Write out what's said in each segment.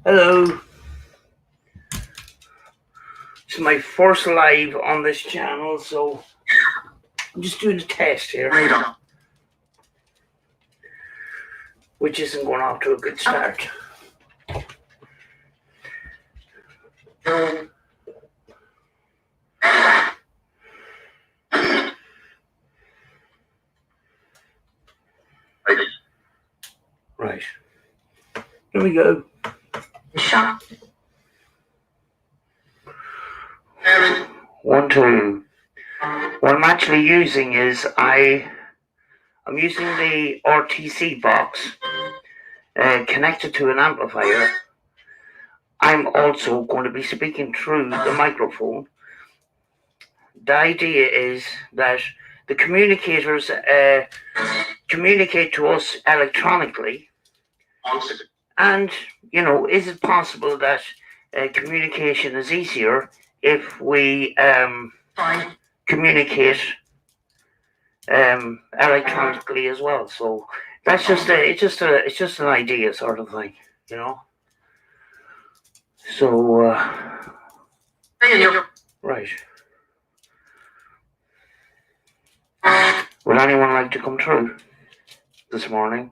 Hello. It's my first live on this channel, so I'm just doing a test here, which isn't going off to a good start. Right. Here we go. One, two. What I'm actually using is I'm using the RTC box connected to an amplifier. I'm also going to be speaking through the microphone. The idea is that the communicators communicate to us electronically, and is it possible that communication is easier if we communicate electronically as well? So that's it's just an idea sort of thing, So right. Would anyone like to come through this morning?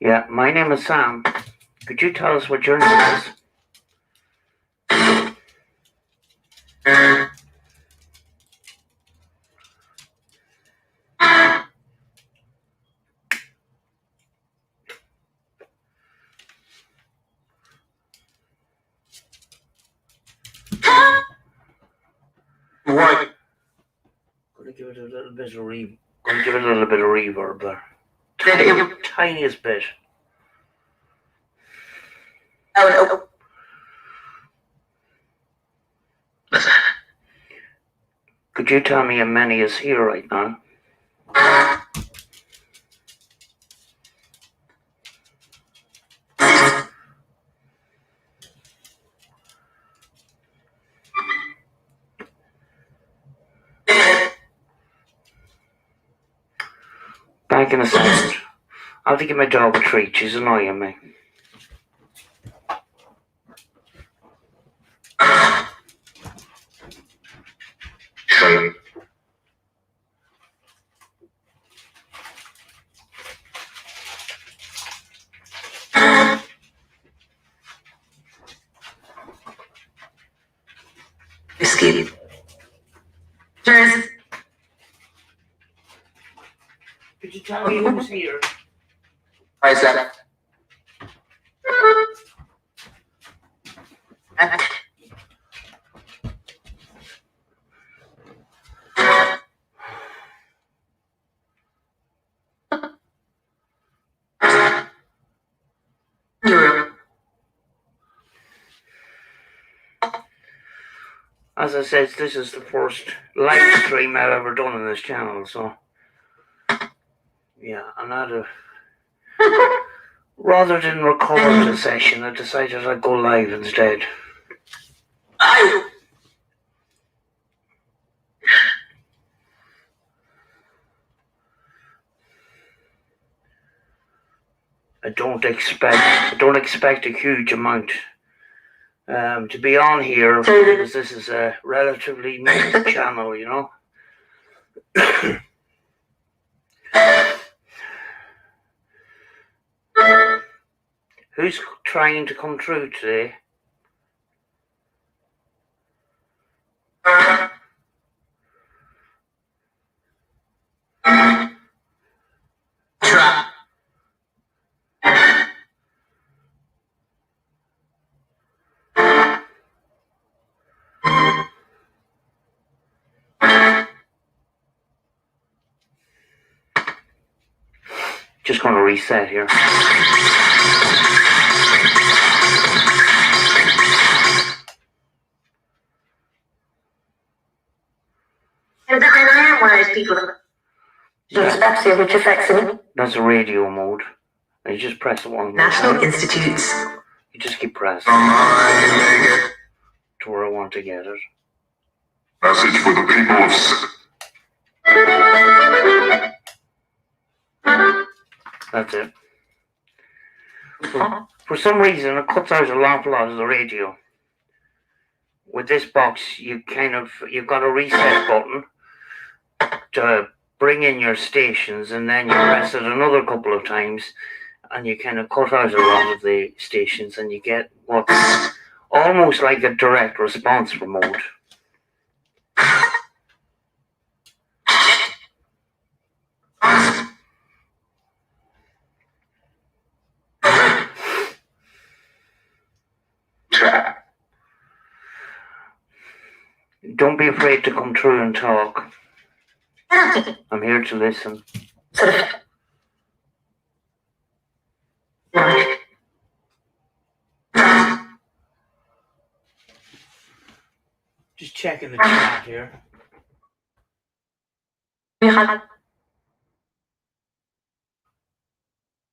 Yeah, my name is Sam. Could you tell us what your name is? Right. Gonna give it a little bit of reverb there. Tiniest bit. Oh, no. Could you tell me how many is here right now? Back in a second. I'll have to give my dog a treat. She's annoying me. ESKE. Could you tell me who's here? Hi, Sam. As I said, this is the first live stream I've ever done on this channel, so yeah, rather than record the session, I decided I'd go live instead. I don't expect a huge amount to be on here, because this is a relatively new channel, Who's trying to come through today? Just going to reset here. And I am one of those people that's absolutely which affects them. That's a radio mode. And you just press it one. National Institutes. You just keep pressing. to where I want to get it. Message for the people of That's it. For some reason, it cuts out a lot of the radio. With this box, you've got a reset button to bring in your stations, and then you press it another couple of times, and you kind of cut out a lot of the stations, and you get what's almost like a direct response remote. Don't be afraid to come through and talk. I'm here to listen. Just checking the chat here.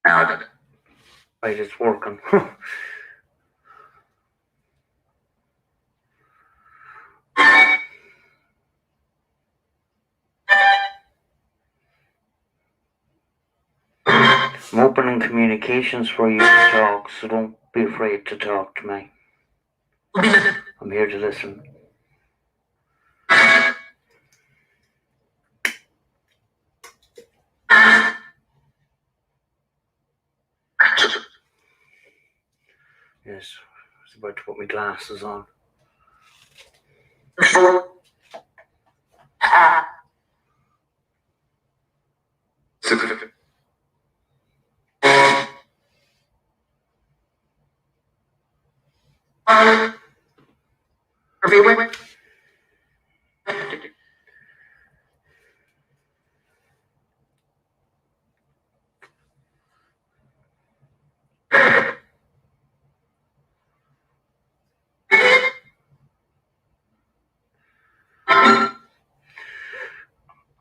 Right, it's working. I'm opening communications for you to talk, so don't be afraid to talk to me. I'm here to listen. Yes, I was about to put my glasses on. Everywhere.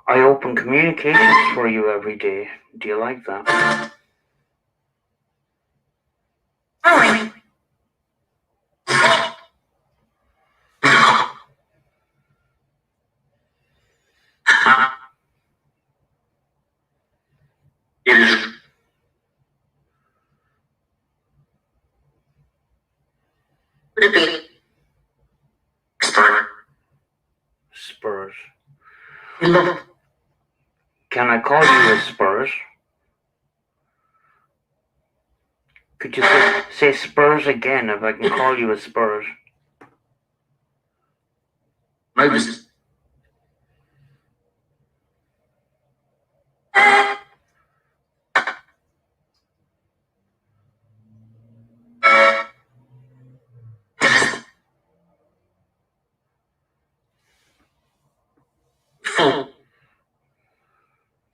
I open communications for you every day. Do you like that? Alright. It is. Would it be? Spurs. Love. Can I call you a Spurs? Could you say Spurs again if I can call you a Spurs? Maybe. Full.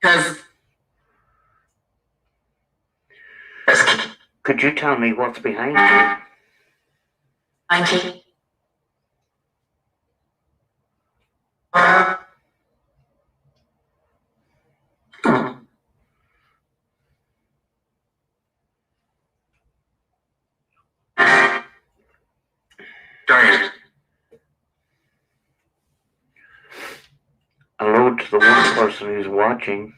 Because. Could you tell me what's behind you? 90. Darn. Hello to the one person who's watching.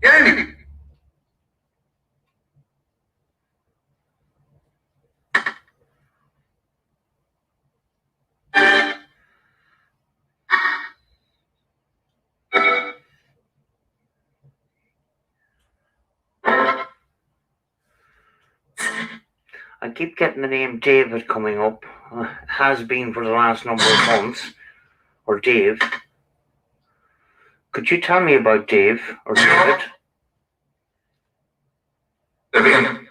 Yeah. I keep getting the name David coming up. Has been for the last number of months. Or Dave. Could you tell me about Dave or David? Again.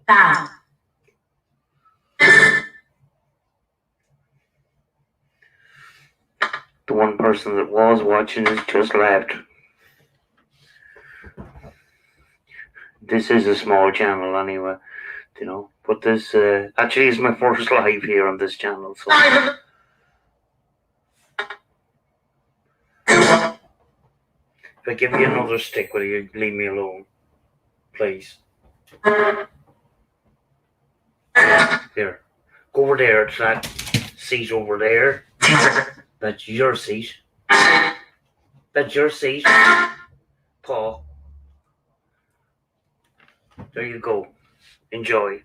Down. The one person that was watching has just left. This is a small channel anyway. you know. But this actually is my first live here on this channel, so. If I give you another stick, will you leave me alone, please? Here, go over there to that seat over there. That's your seat. That's your seat, Paul. There you go. Enjoy.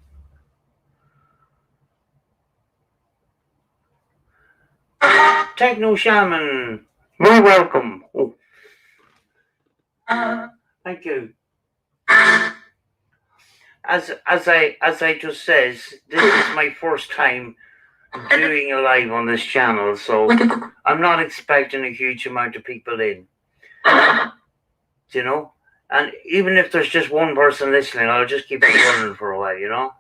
Techno Shaman, you're welcome. Oh. Thank you. As I just says, this is my first time doing a live on this channel, so I'm not expecting a huge amount of people in. You know? And even if there's just one person listening, I'll just keep it running for a while, you know?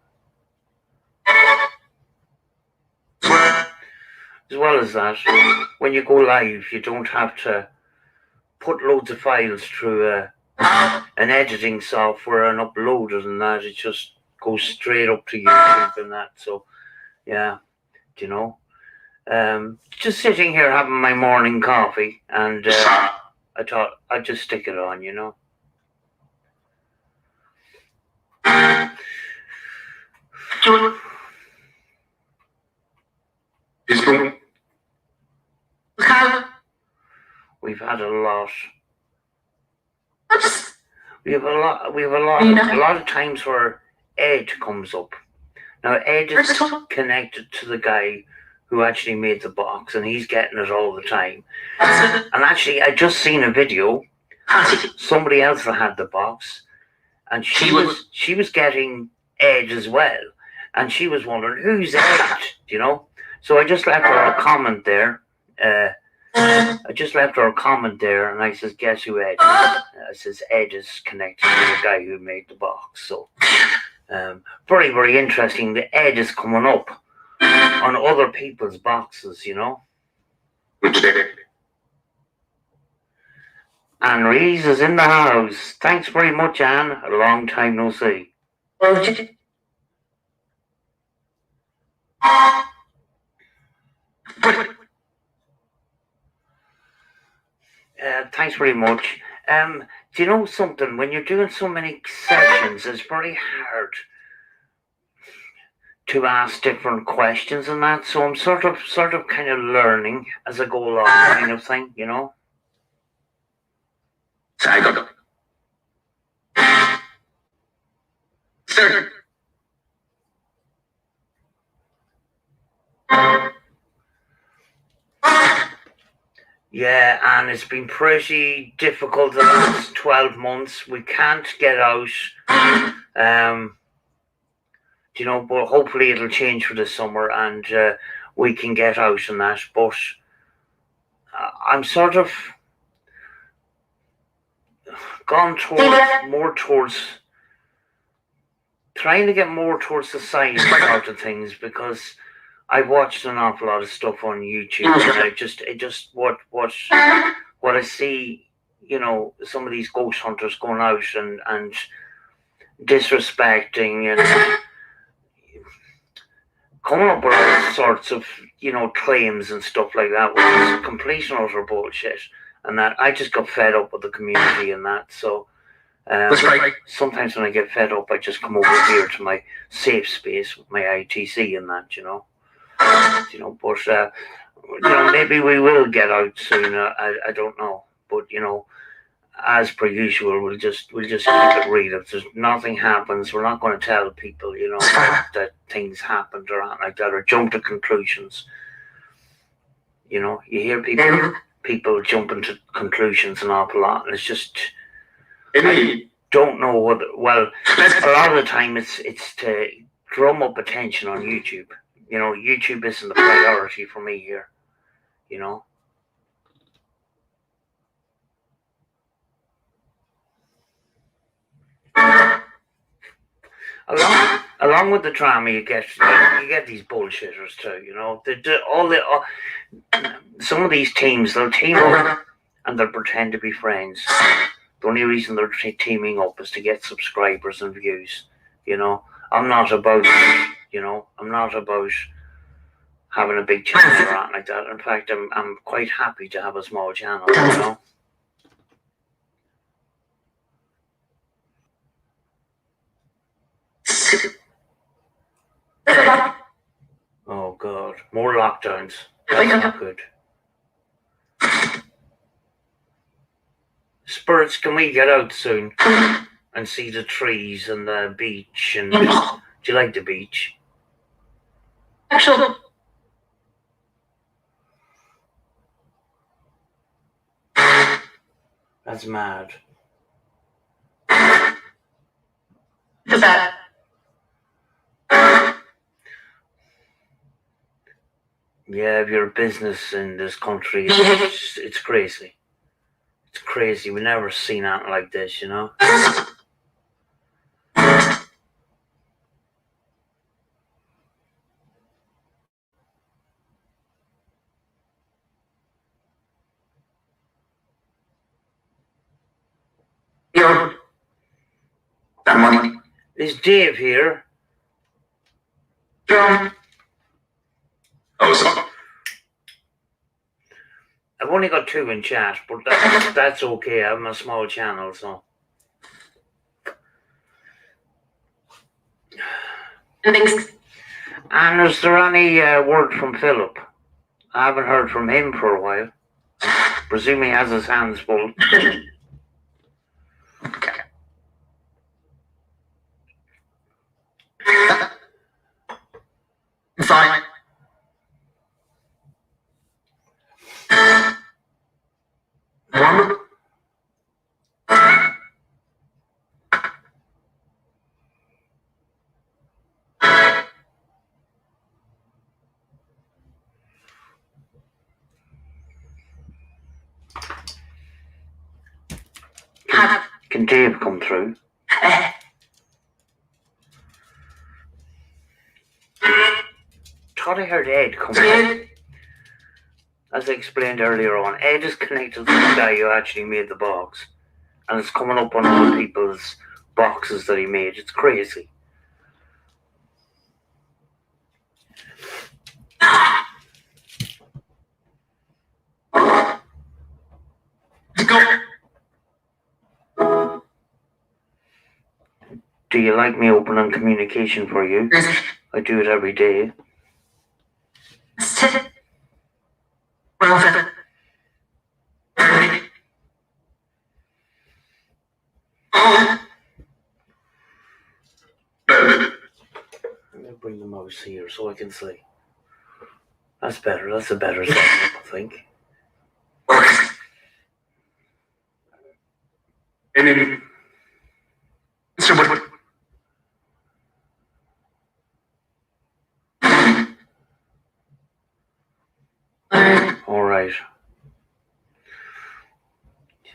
As well as that, when you go live, you don't have to put loads of files through an editing software and upload it and that. It just goes straight up to YouTube and that. So, yeah, you know. Just sitting here having my morning coffee, and I thought I'd just stick it on, you know. We've had a lot. We have a lot of times where Ed comes up. Now Ed is connected to the guy who actually made the box, and he's getting it all the time. And actually, I just seen a video. Somebody else that had the box, and she was getting Ed as well, and she was wondering who's Ed, you know. So I just left her a comment there. I just left her a comment there, and I says, "Guess who Ed is?" I says, "Ed is connected to the guy who made the box." So, very, very interesting. The Ed is coming up on other people's boxes, you know. Anne Rees is in the house. Thanks very much, Anne. A long time no see. Thanks very much. Do you know something? When you're doing so many sessions, it's very hard to ask different questions and that. So I'm sort of kind of learning as I go along, kind of thing, you know. Yeah, and it's been pretty difficult the last 12 months. We can't get out, you know, but hopefully it'll change for the summer, and we can get out and that. But I'm sort of gone towards trying to get more towards the science part of things, because I've watched an awful lot of stuff on YouTube, and what I see, you know, some of these ghost hunters going out and disrespecting and coming up with all sorts of, you know, claims and stuff like that, which is complete and utter bullshit. And that I just got fed up with the community and that. So sometimes when I get fed up, I just come over here to my safe space with my ITC and that, you know. You know, but you know, maybe we will get out soon. I don't know, but you know, as per usual, we'll just keep it real. If there's nothing happens, we're not going to tell people, you know, that things happened or anything like that, or jump to conclusions. You know, you hear people jumping to conclusions an awful lot, and it's just I don't know what. Well, a lot of the time it's to drum up attention on YouTube. You know, YouTube isn't the priority for me here, you know. Along with the drama, you get these bullshitters too, you know. Some of these teams, they'll team up and they'll pretend to be friends. The only reason they're teaming up is to get subscribers and views, you know. I'm not about, I'm not about having a big channel or anything like that. In fact, I'm quite happy to have a small channel, Oh God, more lockdowns. That's not good. Spirits, can we get out soon and see the trees and the beach? And do you like the beach? Actually, That's mad. is that? Yeah, if you're a business in this country, it's crazy. It's crazy. We've never seen anything like this, Yo. That money. Is Dave here? John. Oh, so. I've only got 2 in chat, but that's okay. I'm a small channel, so. And is there any word from Philip? I haven't heard from him for a while. Presume he has his hands full. Okay. Fine. One. Can Dave come through? Thought I heard Ed come through. As I explained earlier on, Ed is connected to the guy who actually made the box. And it's coming up on other people's boxes that he made. It's crazy. Do you like me opening communication for you? I do it every day. I'm going to bring the mouse here so I can see. That's better. That's a better setup, I think. And then, so what? All right.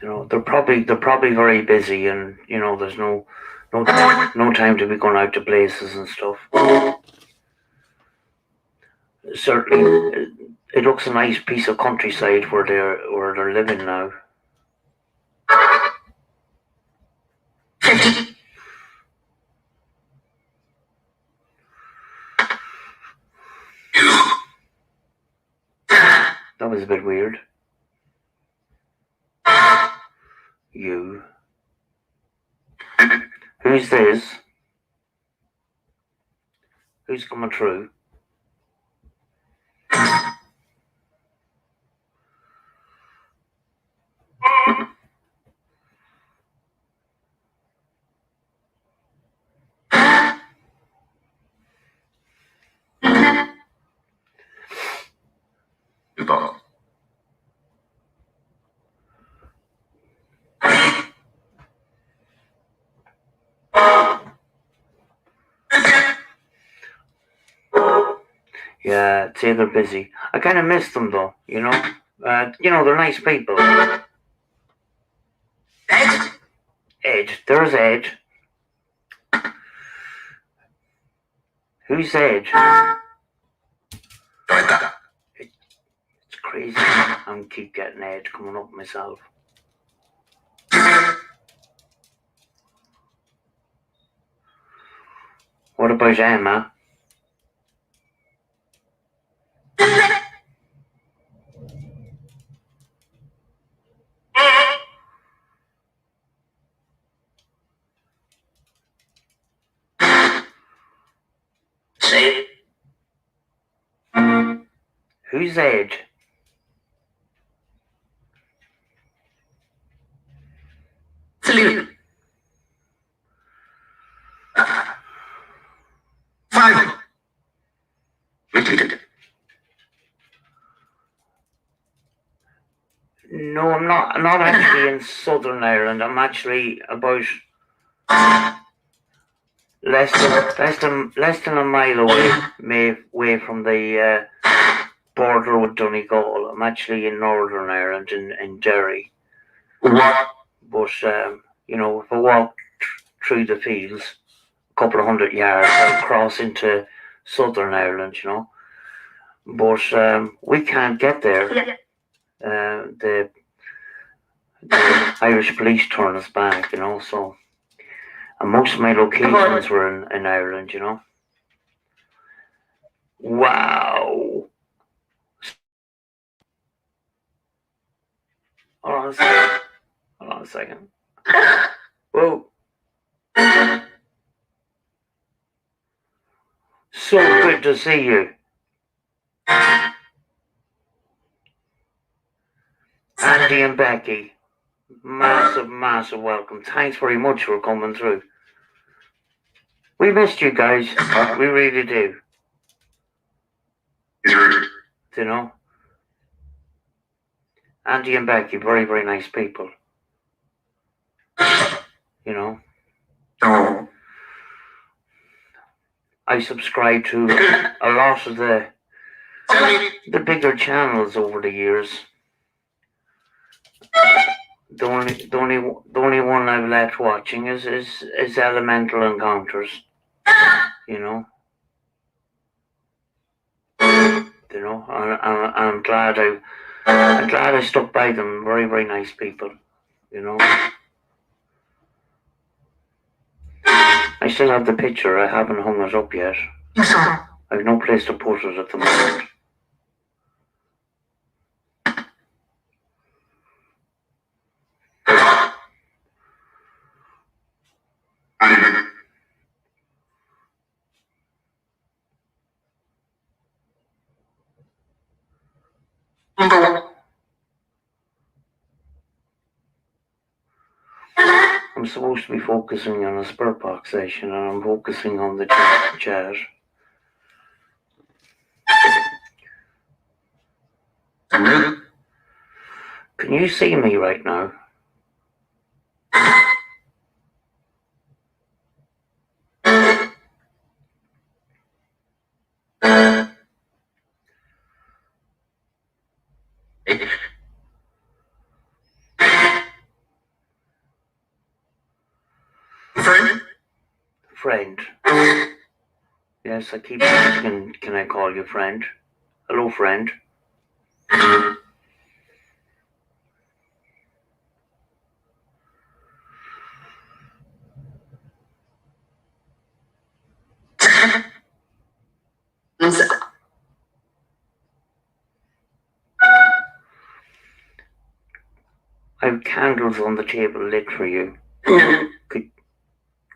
They're probably very busy, and there's no time to be going out to places and stuff. Certainly, it looks a nice piece of countryside where they're living now. That was a bit weird. You. Who's this? Who's coming through? Yeah, say they're busy. I kind of miss them though, they're nice people. Ed, there's Ed. Who's Ed? It's crazy. I'm keep getting Ed coming up myself. What about Emma? Say. Who's Ed? Salute. 5. No, I'm not. I'm not actually in Southern Ireland. I'm actually about less than a mile away from the border with Donegal. I'm actually in Northern Ireland in Derry. What? But you know, if I walk through the fields a couple of 100 yards, I'll cross into Southern Ireland. You know, but we can't get there. The Irish police turn us back. You know, so. And most of my locations were in Ireland, you know. Wow. Hold on a second. Hold on a second. Whoa. So good to see you. Andy and Becky. Massive welcome. Thanks very much for coming through. We missed you guys. We really do. You know? Andy and Becky, very nice people. You know? Oh. I subscribe to a lot of the bigger channels over the years. The only one I've left watching is Elemental Encounters. You know. You know, I'm glad I stuck by them. Very nice people. You know. I still have the picture. I haven't hung it up yet. I've no place to put it at the moment. I'm supposed to be focusing on a Spurt Box session, and I'm focusing on the chat. Can you see me right now? Friend. Yes, I keep asking, can I call you friend? Hello, friend. I have candles on the table lit for you.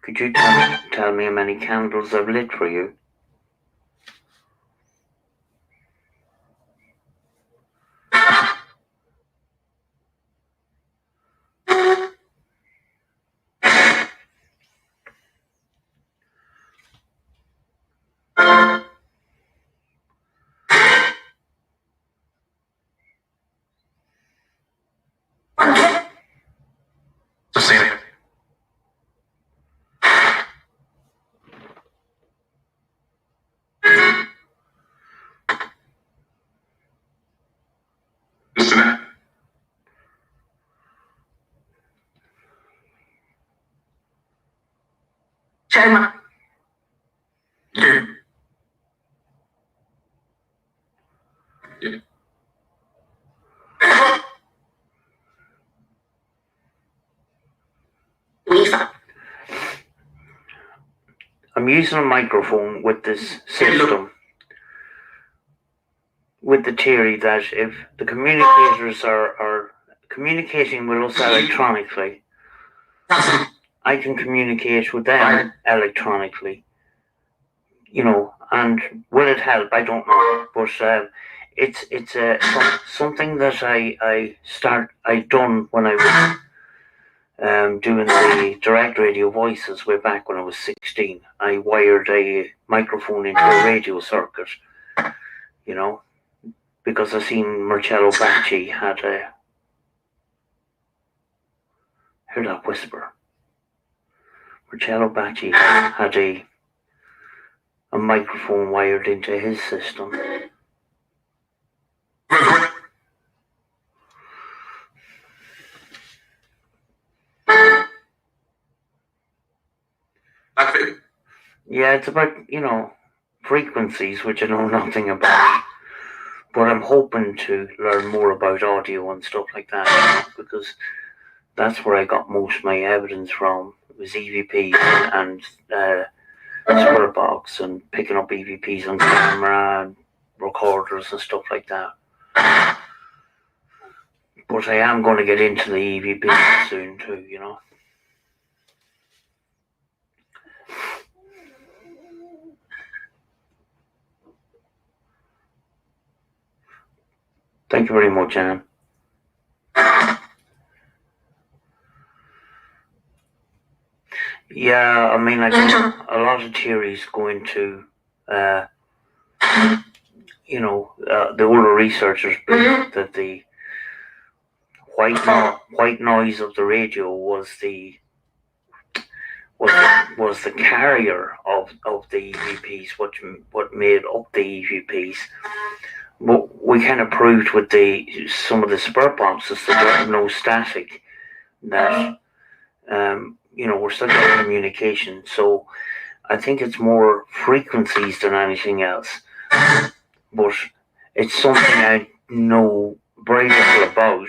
Could you tell me how many candles I've lit for you? Chema. Yeah. I'm using a microphone with this system, with the theory that if the communicators are communicating with us electronically, I can communicate with them electronically. You know, and will it help? I don't know, but it's something that I done when I was doing the direct radio voices way back when I was 16. I wired a microphone into a radio circuit, you know, because I seen Marcello Bacci had a, hear that whisper. Marcello Bacci had a microphone wired into his system. Yeah, it's about, you know, frequencies, which I know nothing about. But I'm hoping to learn more about audio and stuff like that, you know, because that's where I got most of my evidence from. It was EVP and Spirit Box and picking up EVPs on camera and recorders and stuff like that. But I am going to get into the EVP soon too, you know. Thank you very much, Anne. Yeah, I mean, like a lot of theories go into, you know, the older researchers believe that the white noise of the radio was the carrier of the EVPs, what made up the EVPs. But we kind of proved with some of the Spirit Boxes that there are no static, that you know, we're still getting communication. So I think it's more frequencies than anything else. But it's something I know very little about.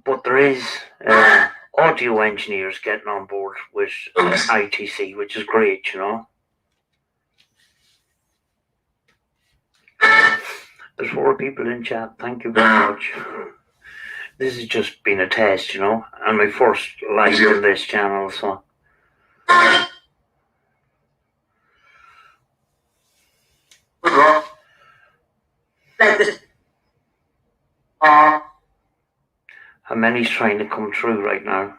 But there is audio engineers getting on board with ITC, which is great, you know. There's 4 people in chat. Thank you very much. This has just been a test, you know, and my first live on this channel, so. How many's trying to come through right now?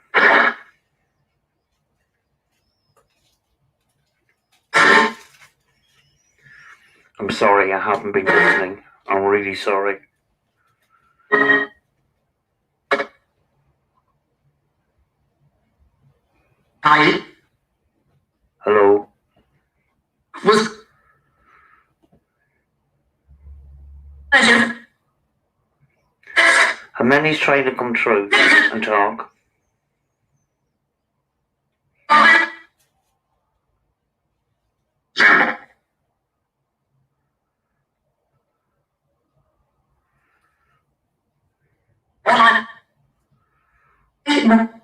I'm sorry, I haven't been listening. I'm really sorry. Hi. Hello? How many's trying to come through and talk?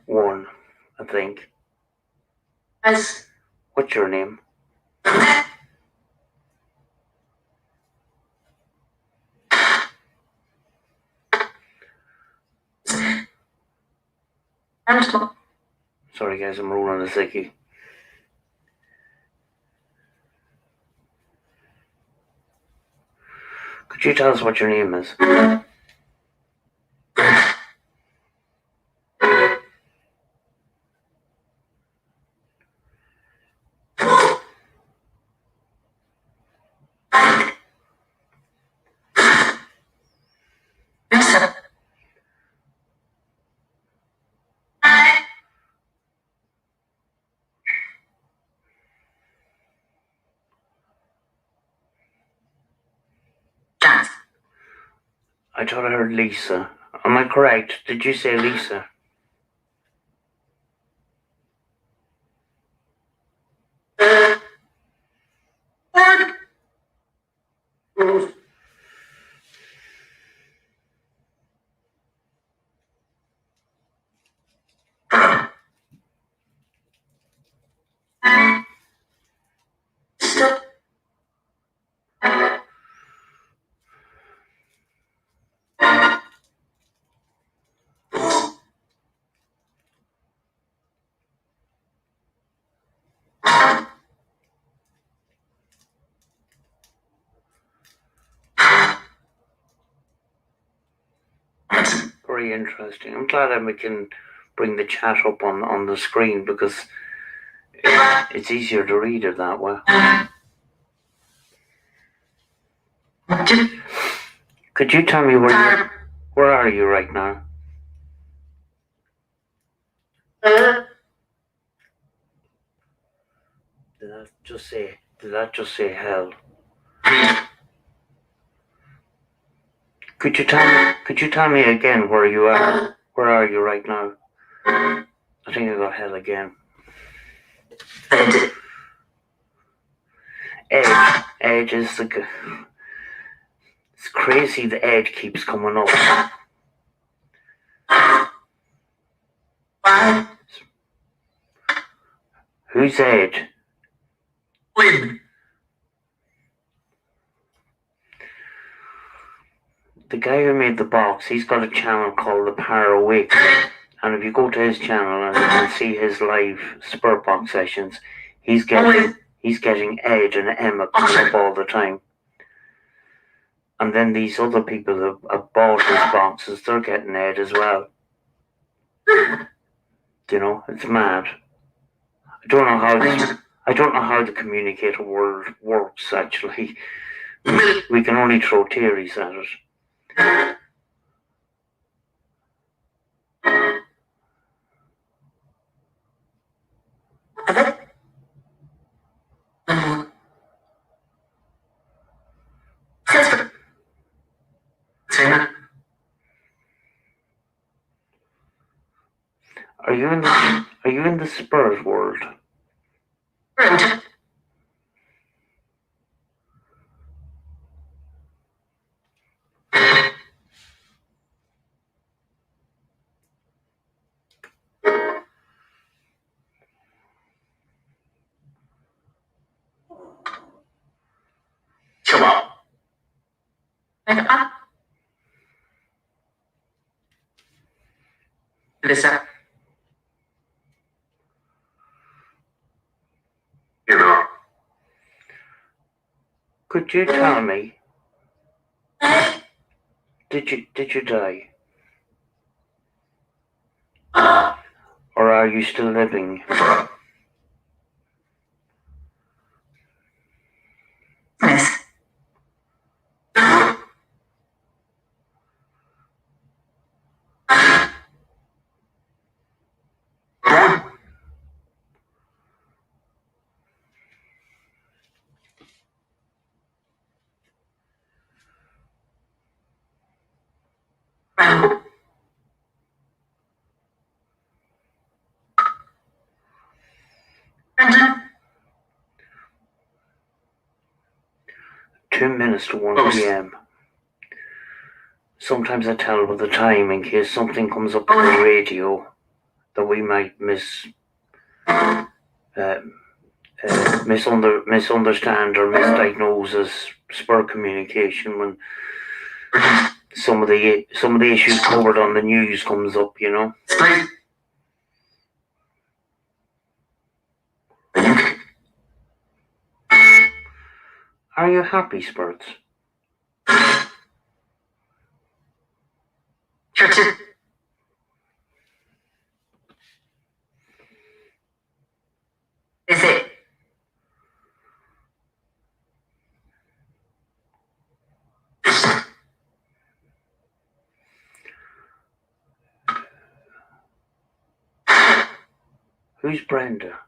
One, I think. What's your name? Sorry guys, I'm rolling a sickie. Could you tell us what your name is? I thought I heard Lisa. Am I correct? Did you say Lisa? very interesting. I'm glad that we can bring the chat up on the screen because it's easier to read it that way. Could you tell me where are you right now? Did that just say hell? Could you tell me again where you are? Where are you right now? I think I got hell again. Edge is the. It's crazy. The edge keeps coming up. Who's Edge? The guy who made the box, he's got a channel called The Power Awakening. And if you go to his channel and see his live spurt box sessions, he's getting Edge and Emma coming up all the time. And then these other people that have bought his boxes, they're getting Ed as well. You know, it's mad. I don't know how the communicator world works actually. We can only throw theories at it. Are you in the spirit world? Listen. You know. Could you tell me? Did you die? Or are you still living? Yes. Brendan? 2 minutes to 1 p.m. Sometimes I tell with the time in case something comes up on the radio that we might misunderstand or misdiagnose as spur communication when some of the issues covered on the news comes up, you know. Are you happy, Spurts? Is it? Who's Brenda?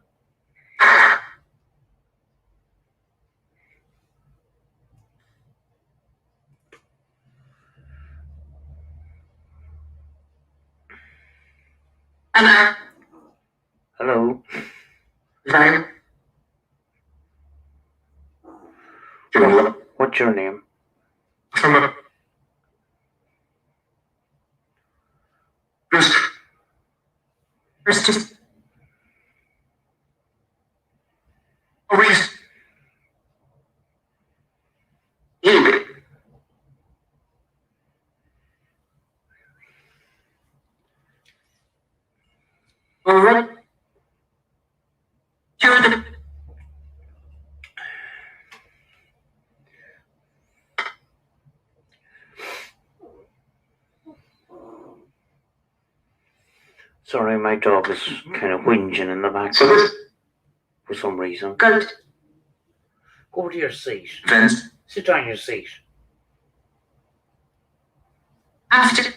Hello? What's your name? There's just A reason. alright. You're the Sorry, my dog is kind of whinging in the So background this for some reason. Good. Go to your seat. fence. Sit down in your seat. After.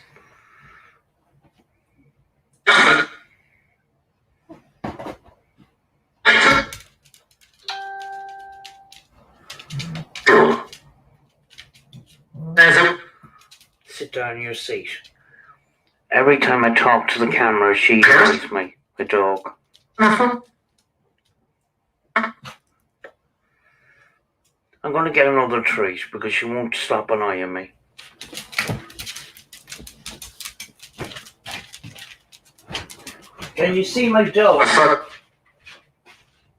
Sit down in your seat. Every time I talk to the camera, she annoys me, the dog. Muffle. I'm going to get another treat because she won't stop annoying me. Can you see my dog?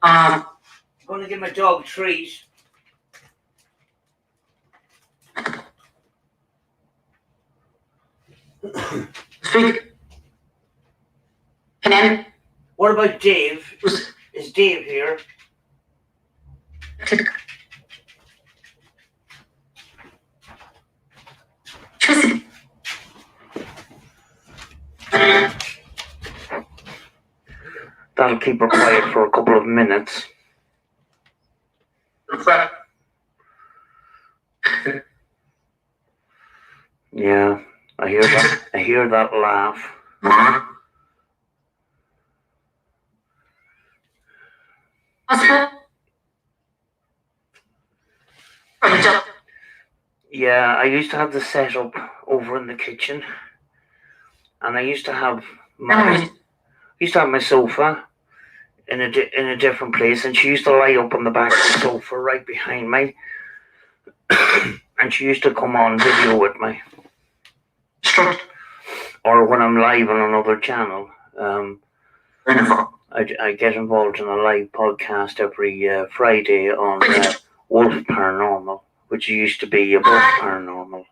I'm going to give my dog a treat. Speak. Can What about Dave? Is Dave here? Tristan. That'll keep her quiet for a couple of minutes. Yeah, I hear that. I hear that laugh. Possible. Yeah, I used to have the setup over in the kitchen, and I used to have my sofa in a different place, and she used to lie up on the back of the sofa right behind me, and she used to come on video with me, or when I'm live on another channel. I get involved in a live podcast every Friday on Wolf Paranormal, which used to be Above Paranormal.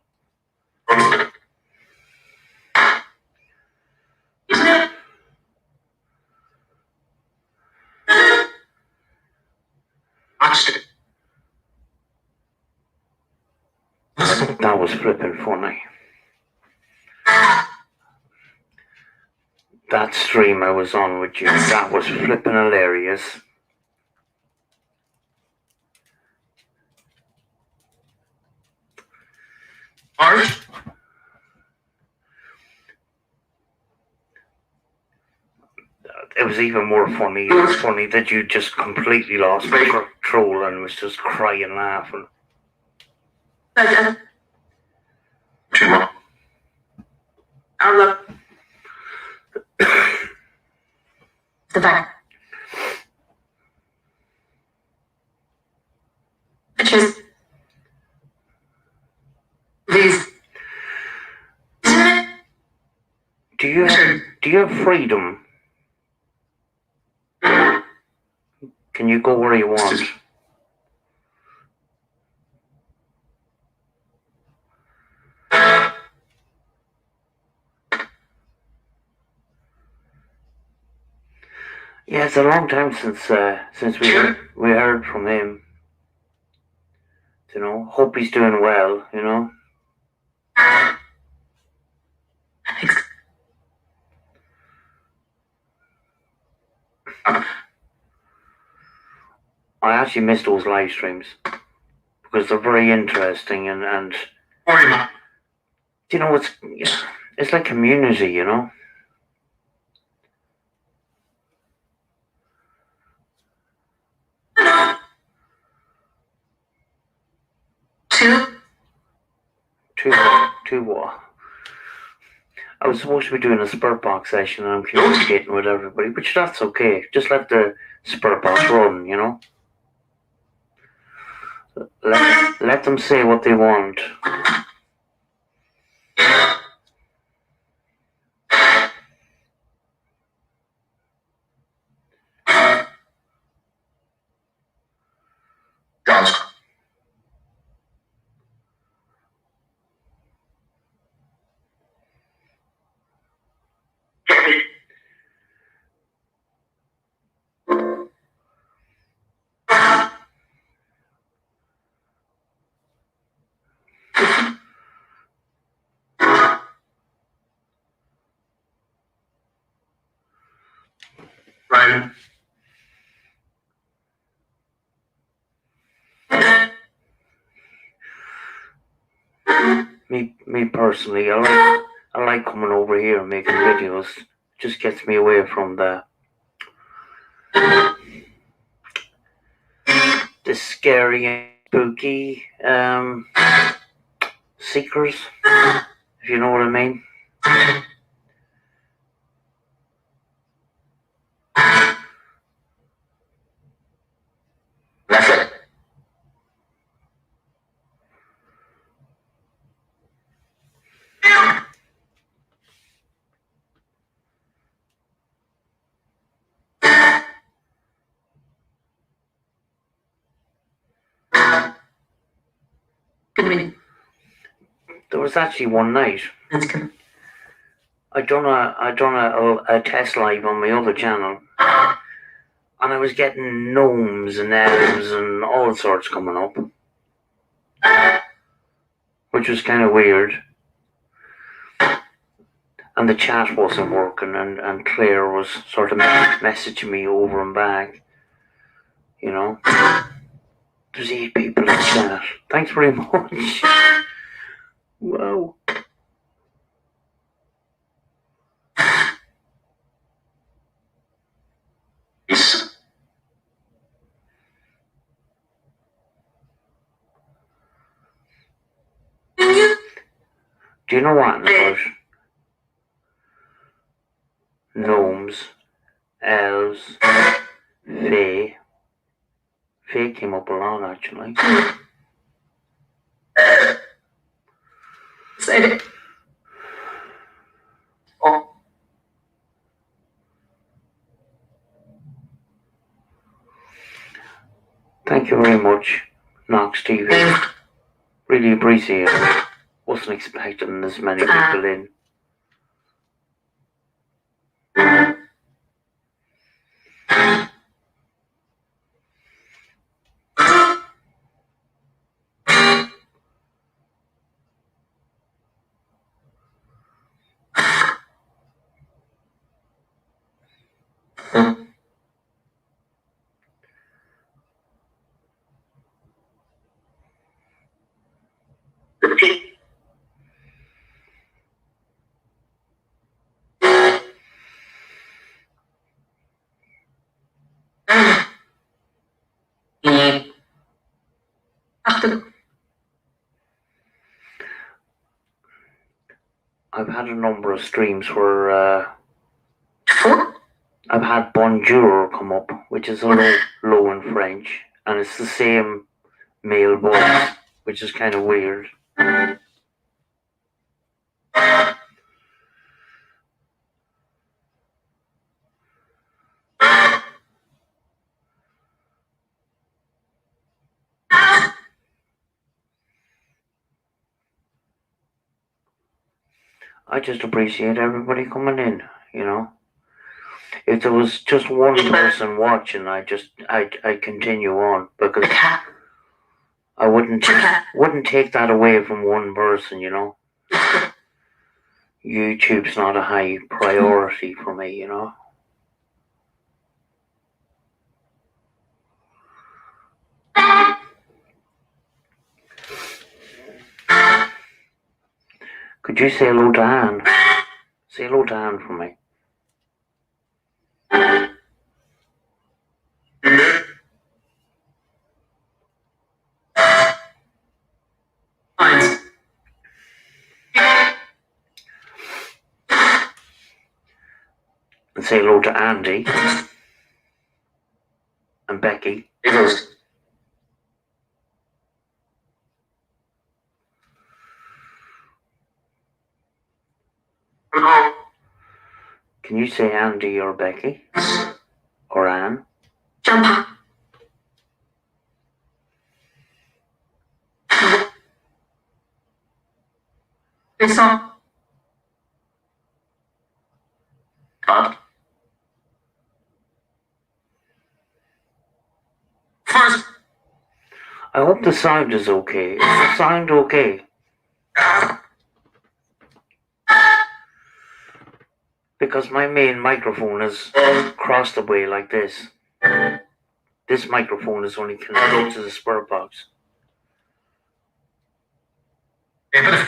That was flipping funny. That stream I was on with you, that was flipping hilarious. It was even more funny. It was funny that you just completely lost control and was just crying, laughing. The back. Pictures. These. Do you have freedom? Can you go where you want? Yeah, it's a long time since we heard from him. You know, hope he's doing well. You know. I actually miss those live streams because they're very interesting and you know it's like community, you know. Two what? I was supposed to be doing a Spurt Box session and I'm communicating with everybody, which that's okay. Just let the Spurt Box run, you know. Let them say what they want. Fine. Me personally, I like coming over here and making videos. Just gets me away from the scary and spooky seekers, if you know what I mean. That's it. Good meeting. There was actually one night That's good. I done a test live on my other channel, and I was getting gnomes and elves and all sorts coming up, which was kind of weird. And the chat wasn't working, and Claire was sort of messaging me over and back. You know, there's 8 people in chat. Thanks very much. Wow. Peace. Do you know what about gnomes, elves, fae? Fae came up a lot actually. Say it. Oh. Thank you very much, Knox TV. Really appreciate it. Wasn't expecting this many people in. I've had a number of streams where I've had bonjour come up, which is a low in French, and it's the same male voice, which is kind of weird. I just appreciate everybody coming in, you know. If there was just one person watching, I'd continue on, because I wouldn't take that away from one person, you know. YouTube's not a high priority for me, you know. Could you say hello to Anne? Say hello to Anne for me. And say hello to Andy and Becky. Can you say Andy or Becky? Or Anne? Jumper. It's on. God. First. I hope the sound is okay. Is the sound okay? Because because my main microphone is across the way like this. This microphone is only connected to the spirit box. Okay,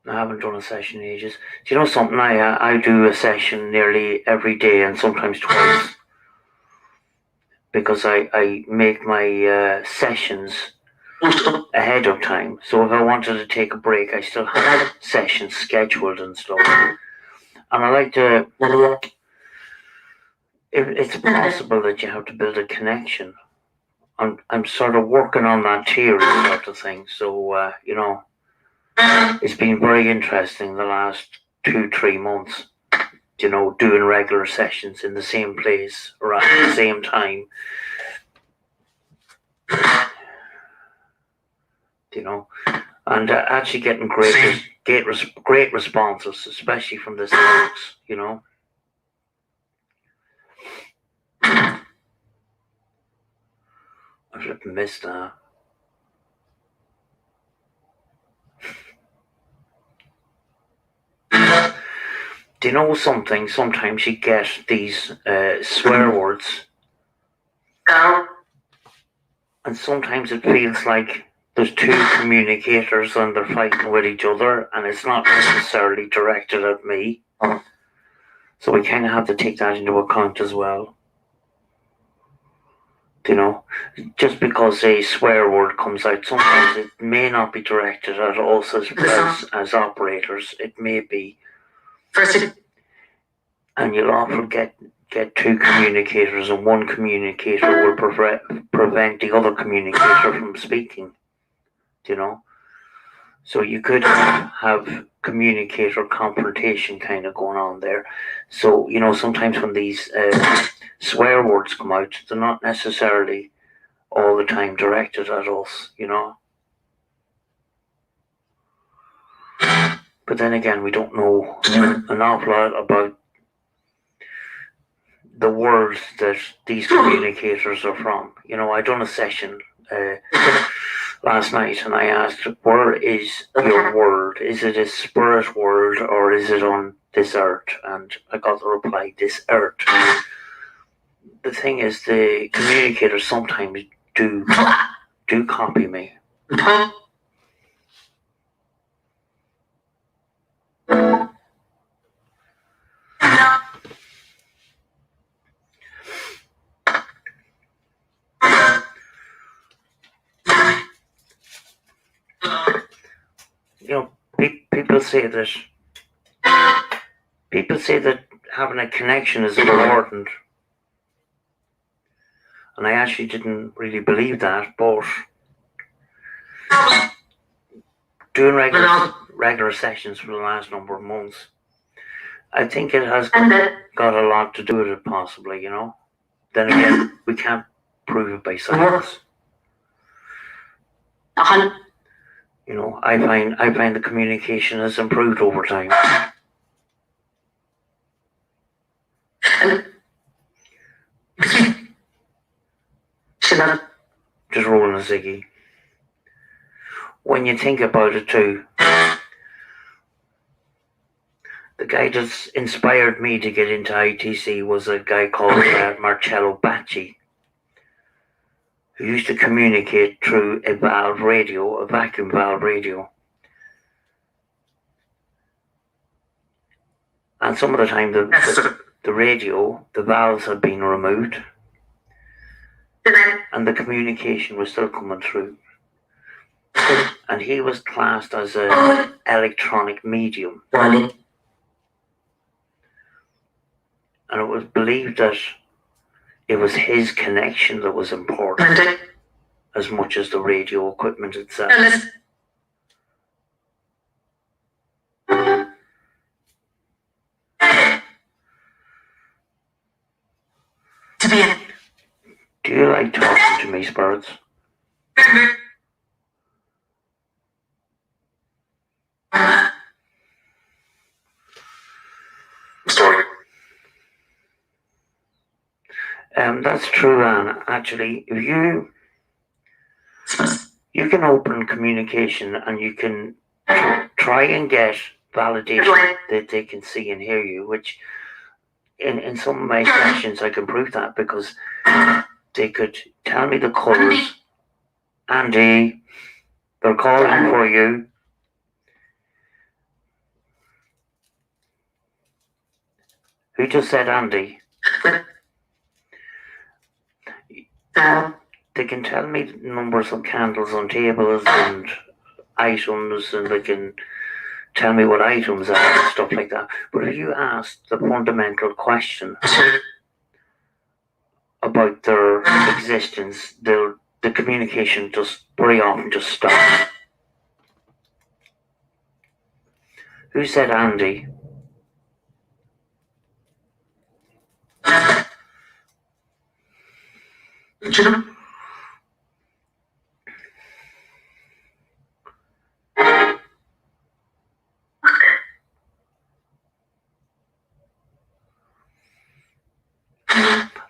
I haven't done a session in ages. Do you know something? I do a session nearly every day and sometimes twice. Because I make my sessions ahead of time. So if I wanted to take a break, I still have sessions scheduled and stuff. And I like to, if it's possible that you have to build a connection. I'm sort of working on that theory sort of thing. So, you know, it's been very interesting the last 2-3 months. You know, doing regular sessions in the same place around the same time. You know, and actually getting great responses, especially from the folks, you know. I flipping missed that. Do you know something? Sometimes you get these swear words, and sometimes it feels like there's two communicators and they're fighting with each other, and it's not necessarily directed at me. So we kind of have to take that into account as well. You know, just because a swear word comes out, sometimes it may not be directed at us as operators. It may be. And you'll often get two communicators, and one communicator will prevent the other communicator from speaking. You know, so you could have communicator confrontation kind of going on there. So, you know, sometimes when these swear words come out, they're not necessarily all the time directed at us, you know. But then again, we don't know an awful lot about the words that these communicators are from. You know, I done a session last night, and I asked, where is your word? Is it a spirit word, or is it on this earth? And I got the reply, this earth. The thing is, the communicators sometimes do copy me. You know, people say that having a connection is important, and I actually didn't really believe that, but doing regular sessions for the last number of months, I think it has got a lot to do with it, possibly, you know. Then again, we can't prove it by science. You know, I find the communication has improved over time. Just rolling a ciggy. When you think about it too, the guy that's inspired me to get into ITC was a guy called Marcello Bacci, who used to communicate through a valve radio, a vacuum valve radio. And some of the time the radio, the valves had been removed, and the communication was still coming through. And he was classed as an electronic medium. And it was believed that it was his connection that was important as much as the radio equipment itself. Do you like talking to me, spirits? That's true, Anne. Actually, if you can open communication and you can try and get validation that they can see and hear you, which in some of my sessions I can prove that because they could tell me the colours. Andy, they're calling for you. Who just said Andy? They can tell me numbers of candles on tables and items, and they can tell me what items are and stuff like that. But if you ask the fundamental question about their existence, the communication just very often just stops. Who said Andy?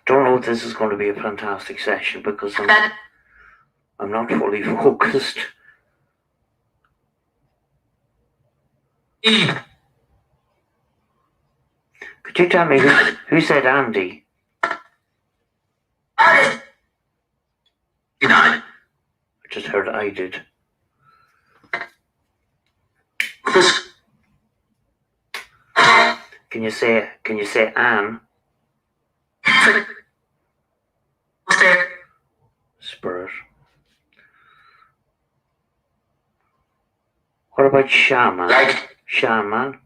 Don't know if this is going to be a fantastic session because I'm not fully focused. Could you tell me who said Andy? I just heard I did. Can you say Anne? Spirit. What about shaman? Shaman?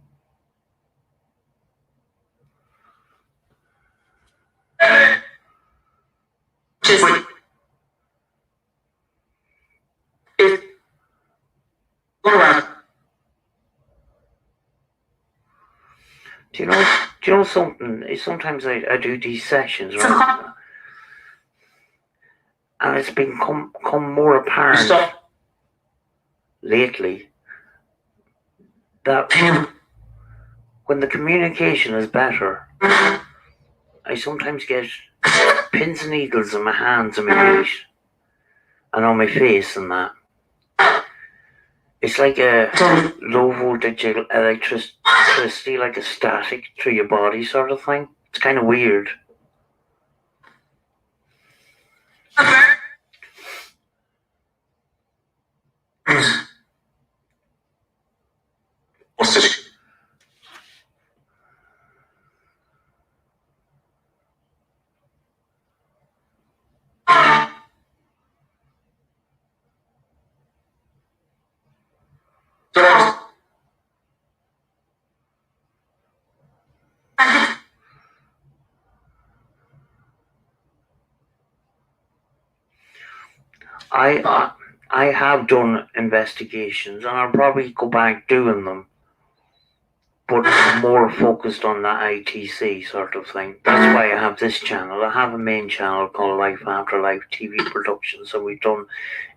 Do you know something? Sometimes I do these sessions, right? And it's become more apparent lately that when the communication is better, I sometimes get pins and needles in my hands and my feet and on my face and that. It's like a low voltage electricity, like a static through your body sort of thing. It's kind of weird. What's this? I have done investigations and I'll probably go back doing them, but more focused on the ITC sort of thing. That's why I have this channel. I have a main channel called Life Afterlife TV Productions, so we've done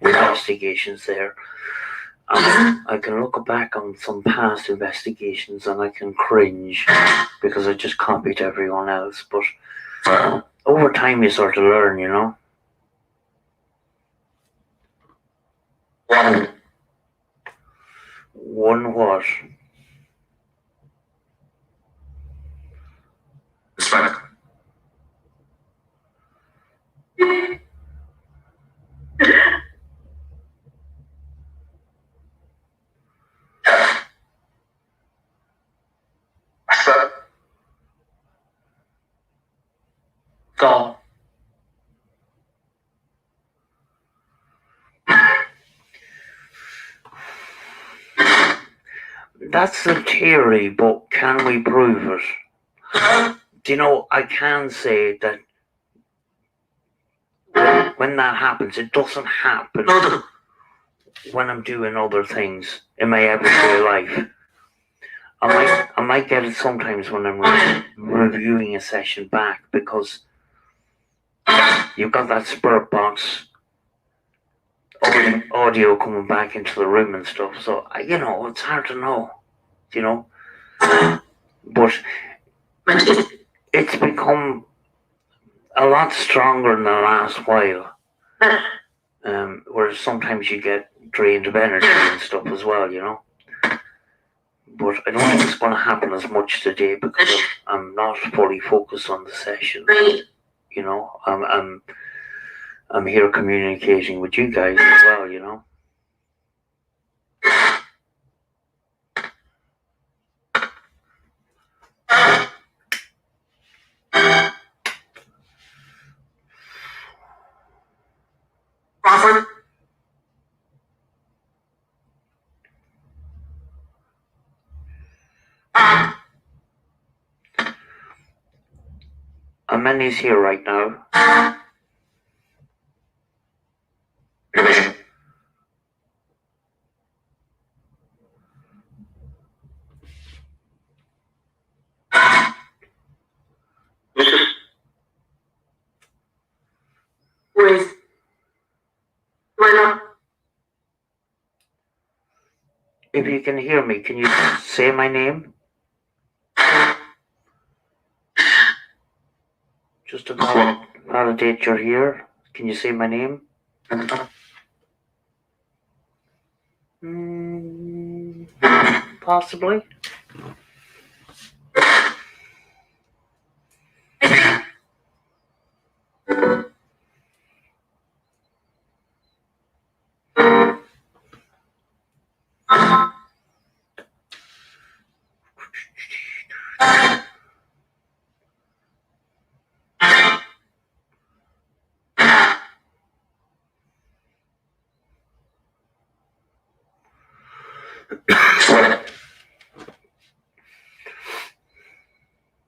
investigations there. I can look back on some past investigations and I can cringe because I just copied everyone else, but over time you sort of learn, you know. One what? That's right. Go. That's the theory, but can we prove it? Do you know, I can say that when that happens, it doesn't happen when I'm doing other things in my everyday life. I might get it sometimes when I'm reviewing a session back because you've got that spirit box audio coming back into the room and stuff. So, you know, it's hard to know, you know. But it's become a lot stronger in the last while. Whereas sometimes you get drained of energy and stuff as well, you know. But I don't think it's going to happen as much today because I'm not fully focused on the session. You know, I'm here communicating with you guys as well, you know. Crawford. Amandi's here right now. Division. This is. Where's Bueno? If you can hear me, can you say my name? Just to validate you're here. Can you say my name? Possibly.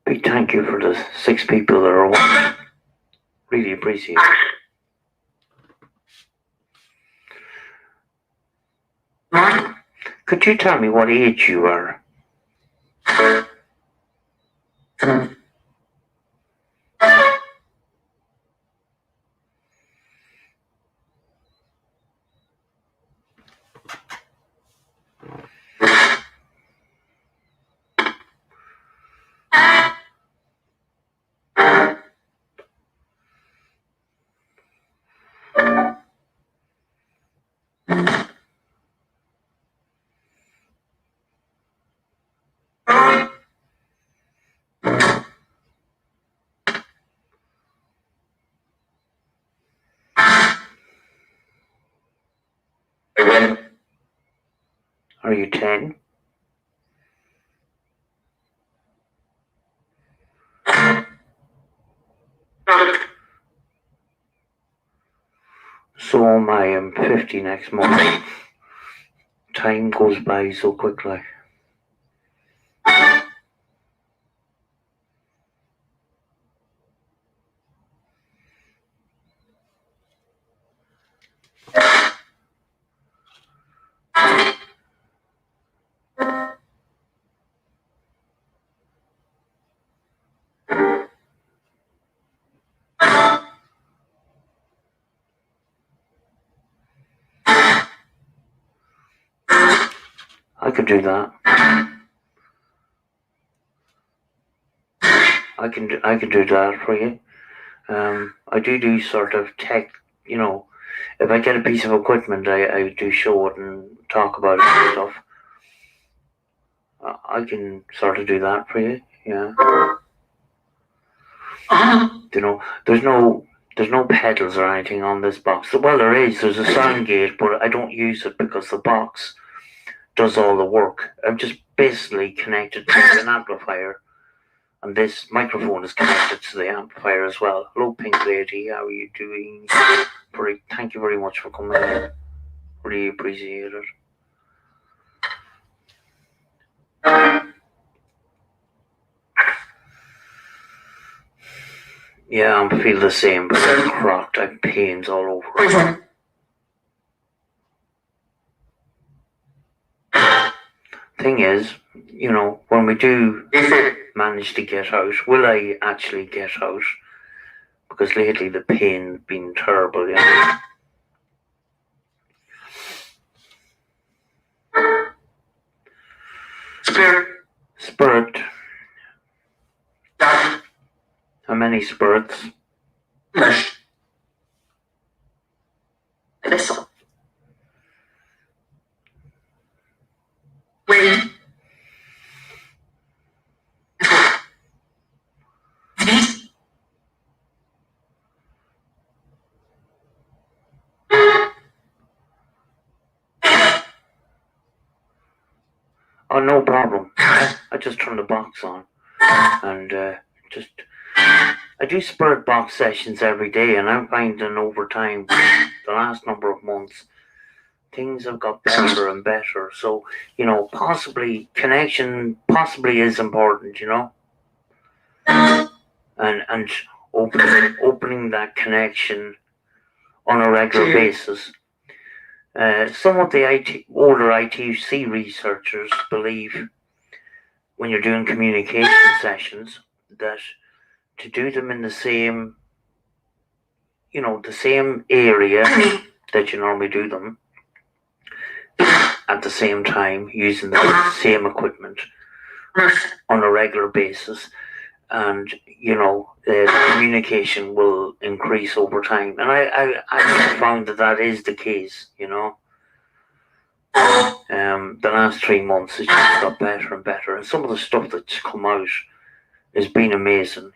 Big thank you for the 6 people that are watching. Really appreciate it. Could you tell me what age you are? Are you 10? So am I. I'm 50 next month. Time goes by so quickly. I could do that. I can do that for you. I do sort of tech, you know, if I get a piece of equipment, I do show it and talk about it and stuff. I can sort of do that for you, yeah. You know, there's no pedals or anything on this box. Well, there's a sound gate, but I don't use it because the box does all the work. I'm just basically connected to an amplifier, and this microphone is connected to the amplifier as well. Hello, Pink Lady, how are you doing? Thank you very much for coming in. Really appreciate it. Yeah, I feel the same, but I'm crocked. I have pains all over. Thing is, you know, when we do manage to get out, will I actually get out? Because lately the pain been terrible, you know. Spirit. How many spirits? Oh, no problem. I just turn the box on and I do spirit box sessions every day, and I'm finding over time, the last number of months, things have got better and better. So, possibly connection possibly is important, and opening that connection on a regular basis. Some of the older ITC researchers believe when you're doing communication sessions that to do them in the same area that you normally do them at the same time, using the same equipment on a regular basis, and the communication will increase over time. And I found that is the case. The last 3 months it's just got better and better, and some of the stuff that's come out has been amazing.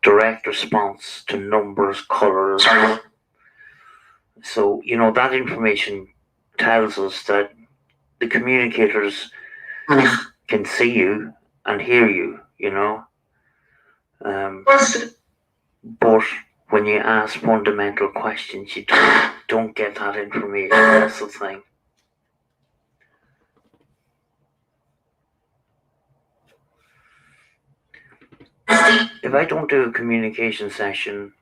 Direct response to numbers, colors. So that information tells us that the communicators can see you and hear you. But when you ask fundamental questions, you don't get that information. That's the thing. If I don't do a communication session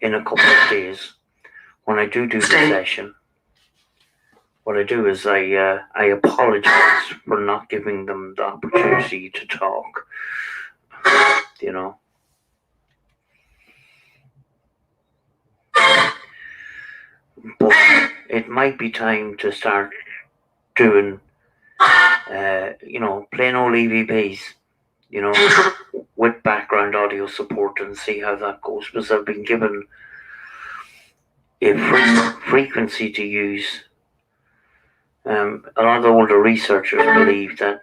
in a couple of days, when I do the session, what I do is I apologize for not giving them the opportunity to talk. But it might be time to start doing, plain old EVPs, with background audio support, and see how that goes, because I've been given a frequency to use. A lot of the older researchers believe that,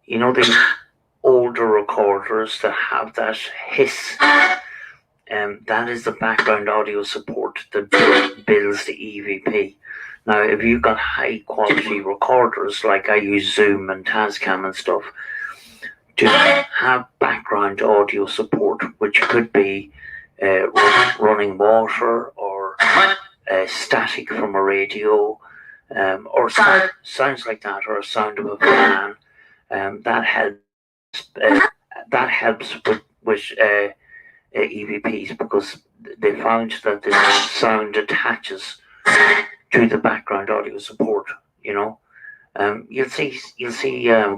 the older recorders that have that hiss, that is the background audio support that builds the EVP. Now, if you've got high quality recorders, like I use Zoom and Tascam and stuff, to have background audio support, which could be running water or static from a radio, or sounds like that, or a sound of a fan, that helps with EVPs, because they found that the sound attaches to the background audio support. You'll see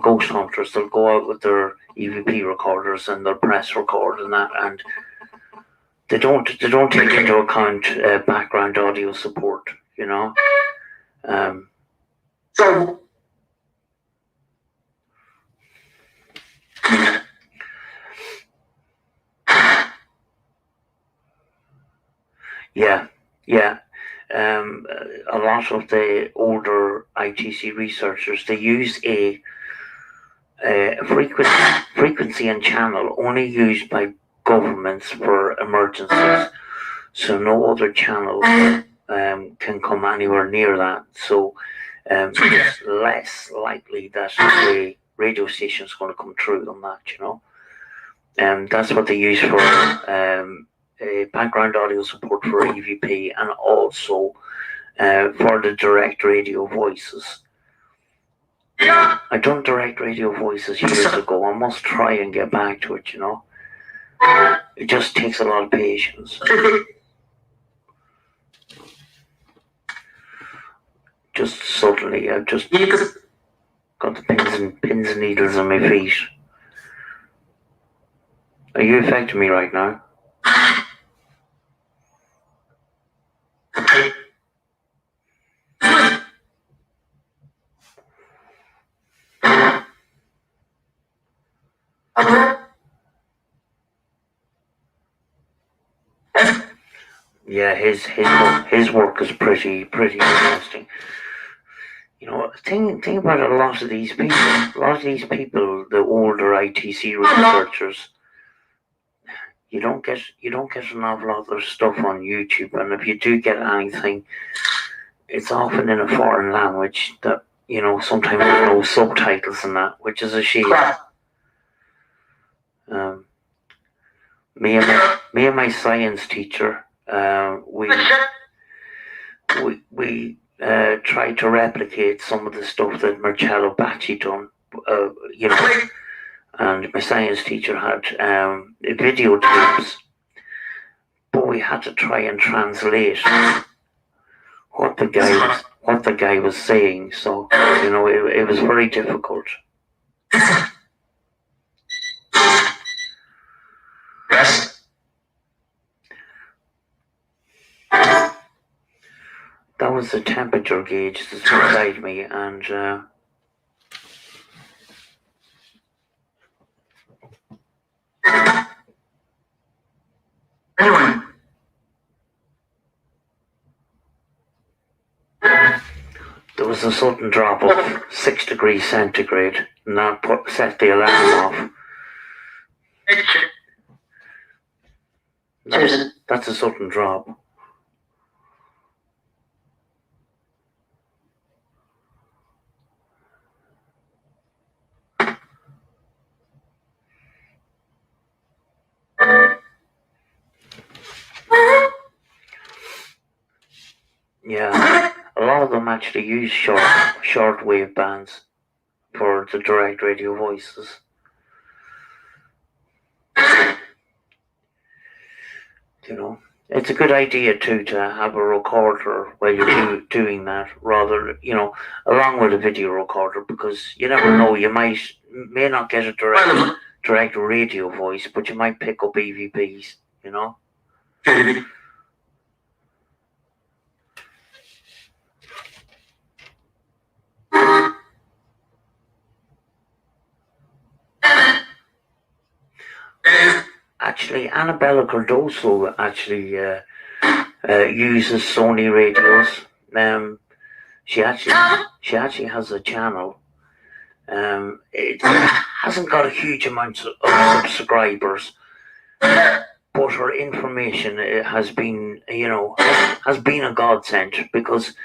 ghost hunters. They'll go out with their EVP recorders and they'll press record and that, and they don't take into account background audio support. So. Yeah. A lot of the older ITC researchers, they use a frequency and channel only used by governments for emergencies. So no other channel can come anywhere near that. So it's less likely that a radio station is going to come through on that. And that's what they use for background audio support for EVP, and also for the direct radio voices. I done direct radio voices years ago. I must try and get back to it. It just takes a lot of patience. Just subtly, I've just got the pins and needles on my feet. Are you affecting me right now? Yeah, his work is pretty interesting. Think about a lot of these people, the older ITC researchers. You don't get an awful lot of their stuff on YouTube, and if you do get anything, it's often in a foreign language that you know, sometimes there's no subtitles in that, which is a shame. Me and my science teacher, we tried to replicate some of the stuff that Marcello Bacci done, you know, and my science teacher had videotapes, but we had to try and translate what the guy was saying. So, you know, it was very difficult. Yes. That was the temperature gauge that's beside me, and Anyone? there was a sudden drop of 6 degrees centigrade, and that set the alarm off. That's a sudden drop. Yeah, a lot of them actually use short wave bands for the direct radio voices. You know, it's a good idea too to have a recorder while you're doing that, rather, you know, along with a video recorder, because you never know, you may not get a direct radio voice, but you might pick up EVPs, you know. Actually, Annabella Cardoso actually uses Sony radios. She actually has a channel. It hasn't got a huge amount of subscribers, but her information has been, you know, has been a godsend, because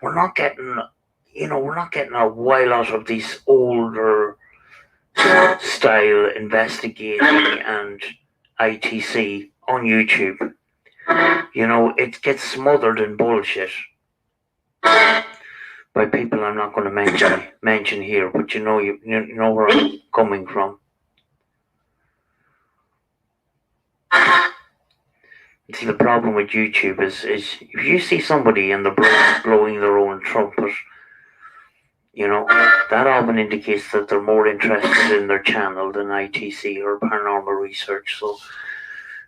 we're not getting a while out of these older style investigating and ITC on YouTube. You know, it gets smothered in bullshit by people I'm not going to mention here, but you know where I'm coming from. See, the problem with YouTube is if you see somebody and they're blowing their own trumpet, you know, that often indicates that they're more interested in their channel than ITC or paranormal research. So,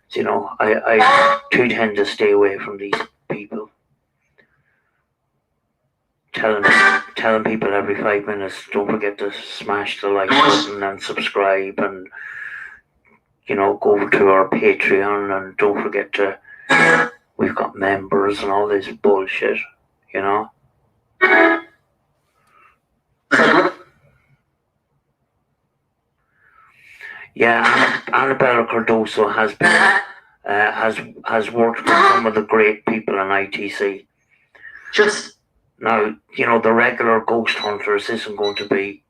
you know, I do tend to stay away from these people. Telling people every 5 minutes, don't forget to smash the like button and subscribe, and, you know, go over to our Patreon, and don't forget to, we've got members and all this bullshit, you know. Yeah, Annabella Cardoso has been has worked with some of the great people in ITC. Just now, you know, the regular ghost hunters isn't going to be.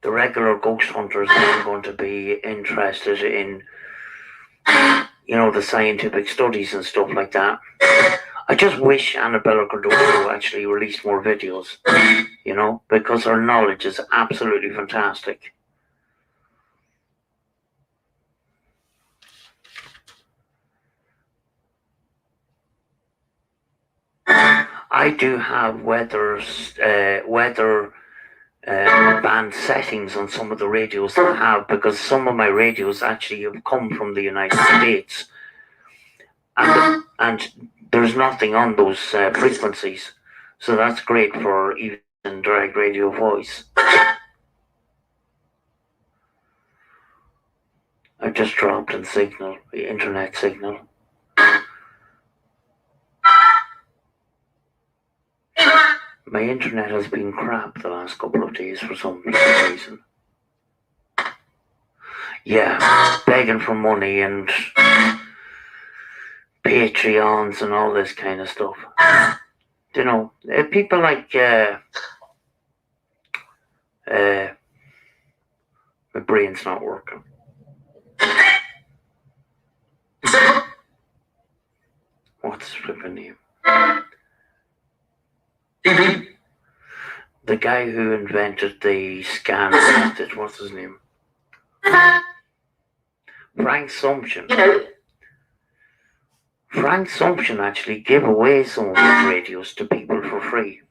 The regular ghost hunters isn't going to be interested in, you know, the scientific studies and stuff like that. I just wish Annabella Cardoso actually released more videos, you know, because her knowledge is absolutely fantastic. I do have weather band settings on some of the radios that I have, because some of my radios actually have come from the United States, and there's nothing on those frequencies, so that's great for even direct radio voice. I've just dropped in signal, the internet signal. My internet has been crap the last couple of days for some reason. yeah, begging for money and Patreons and all this kind of stuff. You know, people like my brain's not working. What's his flipping name? The guy who invented the scan method. What's his name? Frank Sumption. You know, Frank Sumption actually gave away some of his radios to people for free.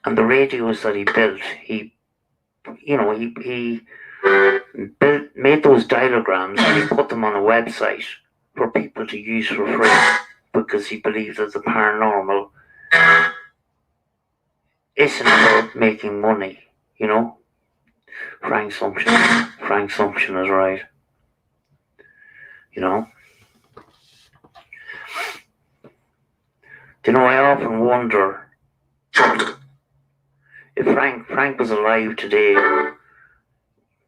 And the radios that he built, he made those diagrams and he put them on a website for people to use for free because he believed that the paranormal isn't about making money, you know. Frank Sumption is right. You know. Do you know, I often wonder if Frank was alive today,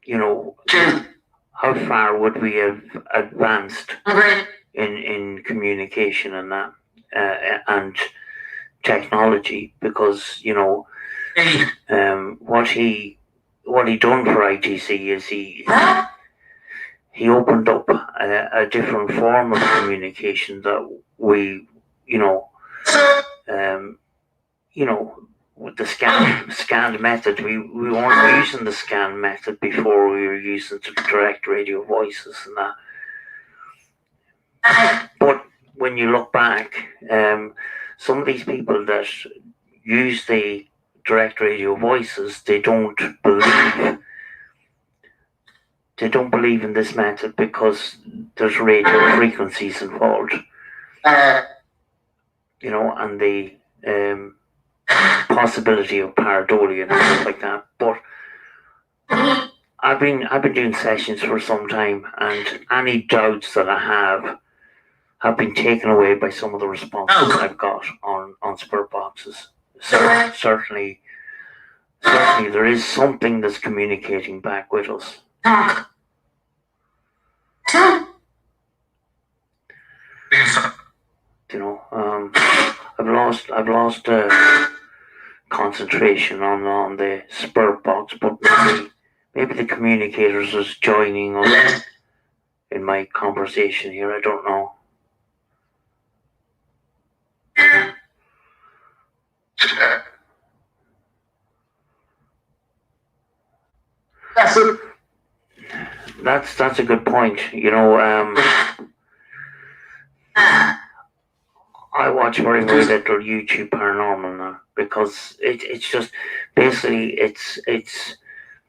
you know, how far would we have advanced in communication and that and technology? Because, you know, what he done for ITC is he opened up a different form of communication that we, you know, with the scanned method, we weren't using the scan method before. We were using the direct radio voices and that. But when you look back, some of these people that use the direct radio voices, they don't believe in this method because there's radio frequencies involved. You know, and the possibility of pareidolia and stuff like that. But I've been doing sessions for some time, and any doubts that I have been taken away by some of the responses I've got on spirit boxes. Certainly there is something that's communicating back with us. You know, I've lost concentration on the spirit box, but maybe the communicators is joining us in my conversation here. I don't know. That's a good point. You know, I watch very little YouTube paranormal now because it's just basically it's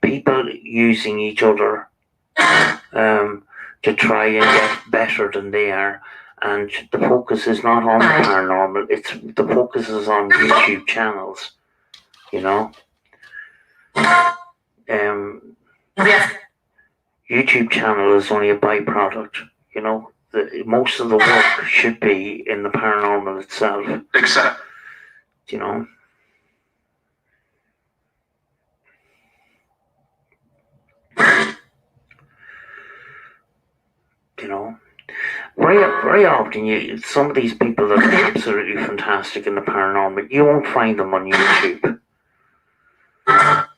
people using each other to try and get better than they are, and the focus is not on the paranormal. The focus is on YouTube channels. You know, YouTube channel is only a byproduct. You know. Most of the work should be in the paranormal itself. Exactly. You know. You know. Very often, some of these people that are absolutely fantastic in the paranormal, you won't find them on YouTube.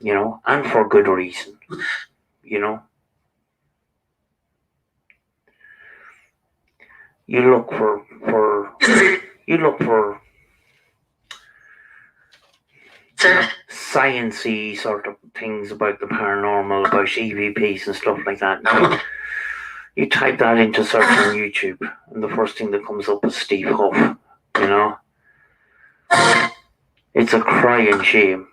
You know, and for good reason. You know. You look for sciencey sort of things about the paranormal, about EVPs and stuff like that. You type that into search on YouTube, and the first thing that comes up is Steve Huff. You know, it's a crying shame.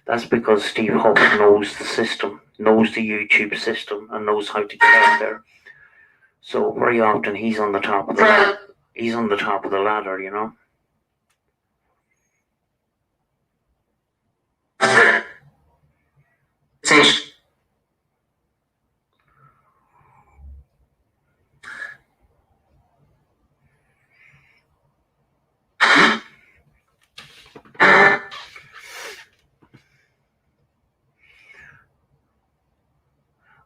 That's because Steve Huff knows the system, knows the YouTube system, and knows how to get out there. So very often he's on the top of the ladder. He's on the top of the ladder, you know.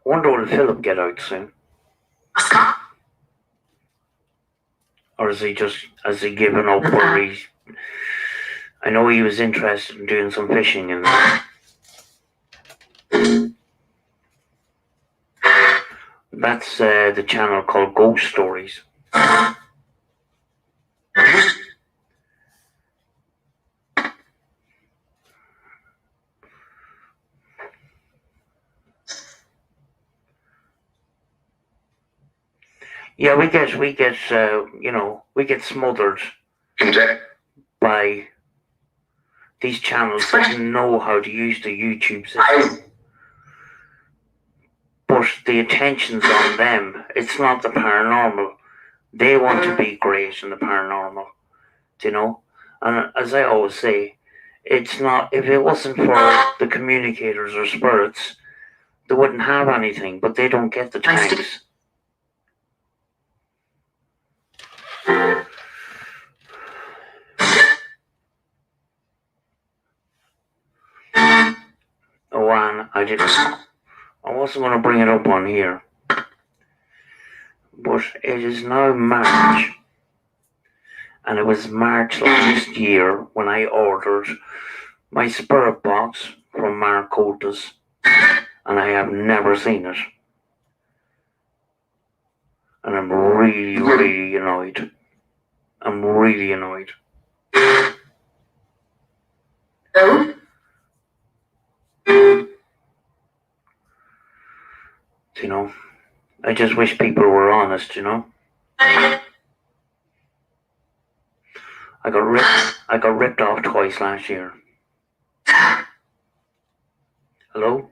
wonder will Philip get out soon? Or has he given up, or he's... I know he was interested in doing some fishing and that's the channel called Ghost Stories. Yeah, we get smothered by these channels that know how to use the YouTube system. But the attention's on them. It's not the paranormal. They want to be great in the paranormal, And as I always say, it's not, if it wasn't for the communicators or spirits, they wouldn't have anything, but they don't get the tanks. Oh, and I wasn't going to bring it up on here, but it is now March, and it was March last year when I ordered my spirit box from Marcota's, and I have never seen it, and I'm really, really annoyed. I'm really annoyed. I just wish people were honest, I got ripped off twice last year. Hello?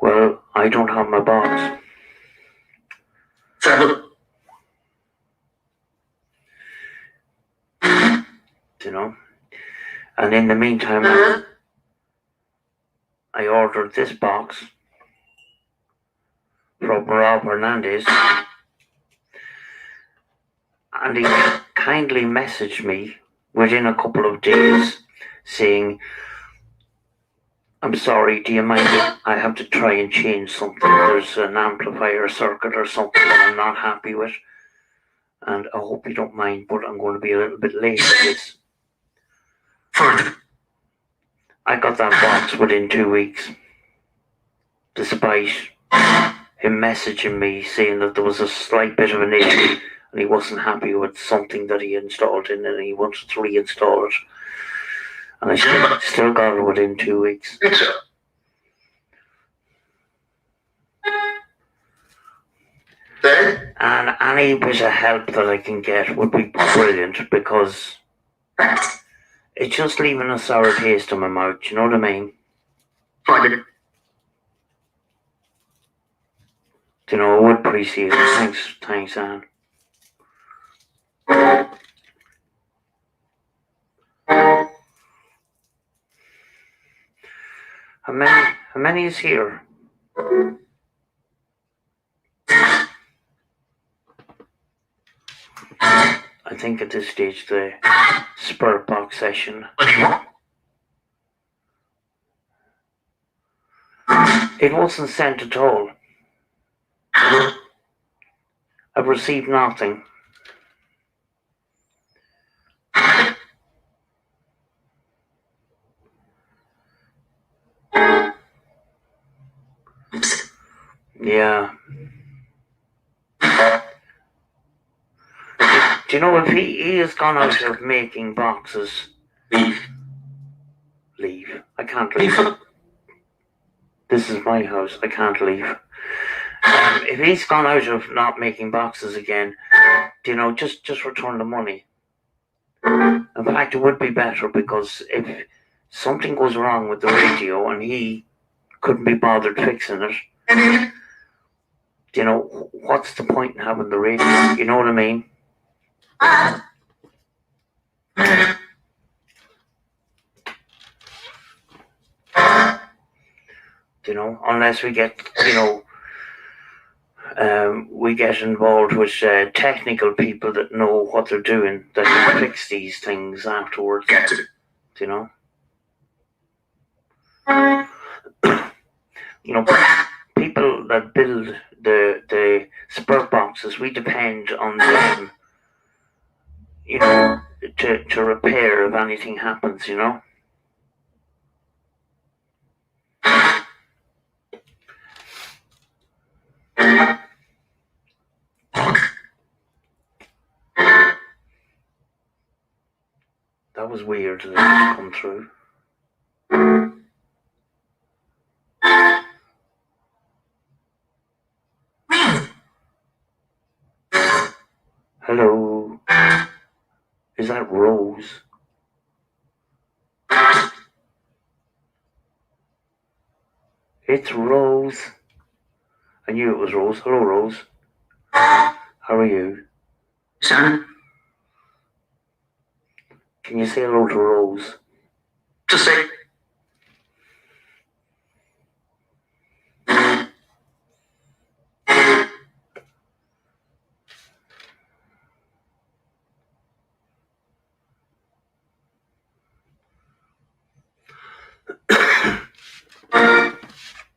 Well, I don't have my box. And in the meantime, I ordered this box from Rob Hernandez, and he kindly messaged me within a couple of days saying, I'm sorry, do you mind if I have to try and change something? There's an amplifier circuit or something that I'm not happy with, and I hope you don't mind, but I'm going to be a little bit late for this. I got that box within 2 weeks, despite him messaging me saying that there was a slight bit of an issue and he wasn't happy with something that he installed in it and he wanted to reinstall it. And I still got it within 2 weeks. And any bit of help that I can get would be brilliant, because it's just leaving a sour taste in my mouth, you know what I mean? I would appreciate it. Thanks, Anne. How many is here? I think at this stage the spirit box session, it wasn't sent at all. I've received nothing. Yeah. Do you know, if he has gone out of making boxes? Leave. I can't leave. This is my house. I can't leave. If he's gone out of not making boxes again, just return the money. In fact, it would be better, because if something goes wrong with the radio and he couldn't be bothered fixing it, You know, what's the point in having the radio? You know what I mean? You know, unless we get, you know, we get involved with technical people that know what they're doing, that can fix these things afterwards. You know? You know, people that build the spur boxes, we depend on them, you know, to repair if anything happens, you know? That was weird that it just come through. Hello? Is that Rose? It's Rose. I knew it was Rose. Hello, Rose. How are you? Son, Can you say hello to Rose? just say.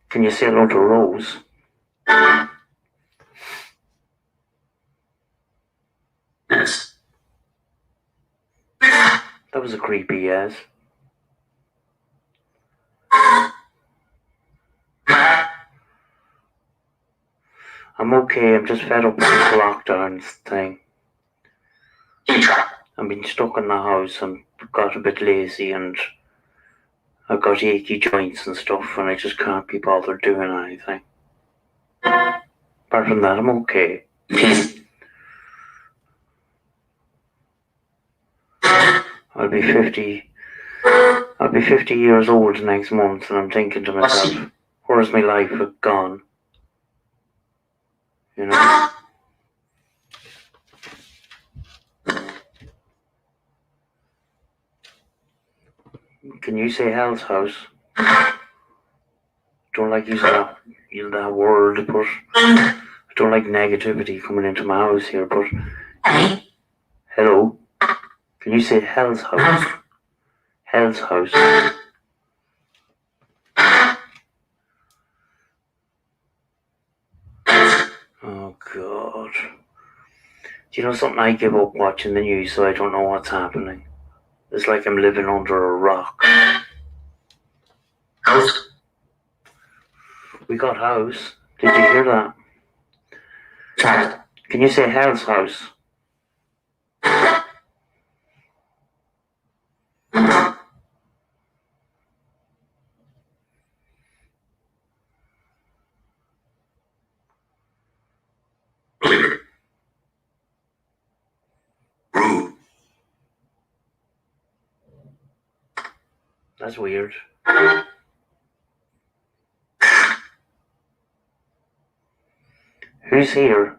Can you say hello to Rose? Yes. That was a creepy yes. I'm okay, I'm just fed up with this lockdown thing. I've been stuck in the house and got a bit lazy and I've got achy joints and stuff and I just can't be bothered doing anything. Apart from that, I'm okay. I'll be 50 years old next month and I'm thinking to myself, where's my life gone? You know? Can you say Hell's House? Don't like using that word, but I don't like negativity coming into my house here, but hello? Can you say Hell's House? Hell's House. Oh God. Do you know something? I give up watching the news so I don't know what's happening. It's like I'm living under a rock. House. We got house. Did you hear that? Can you say Hell's House? That's weird. Who's here?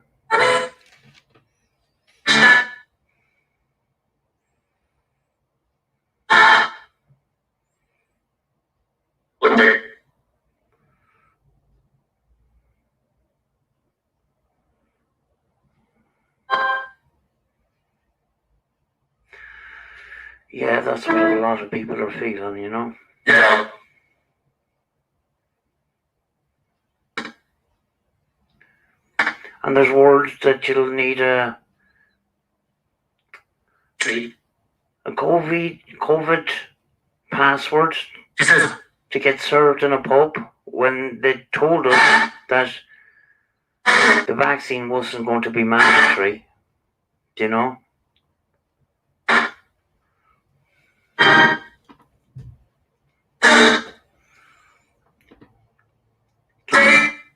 Yeah, that's what a lot of people are feeling, you know? Yeah. And there's words that you'll need a COVID password to get served in a pub when they told us that the vaccine wasn't going to be mandatory, you know?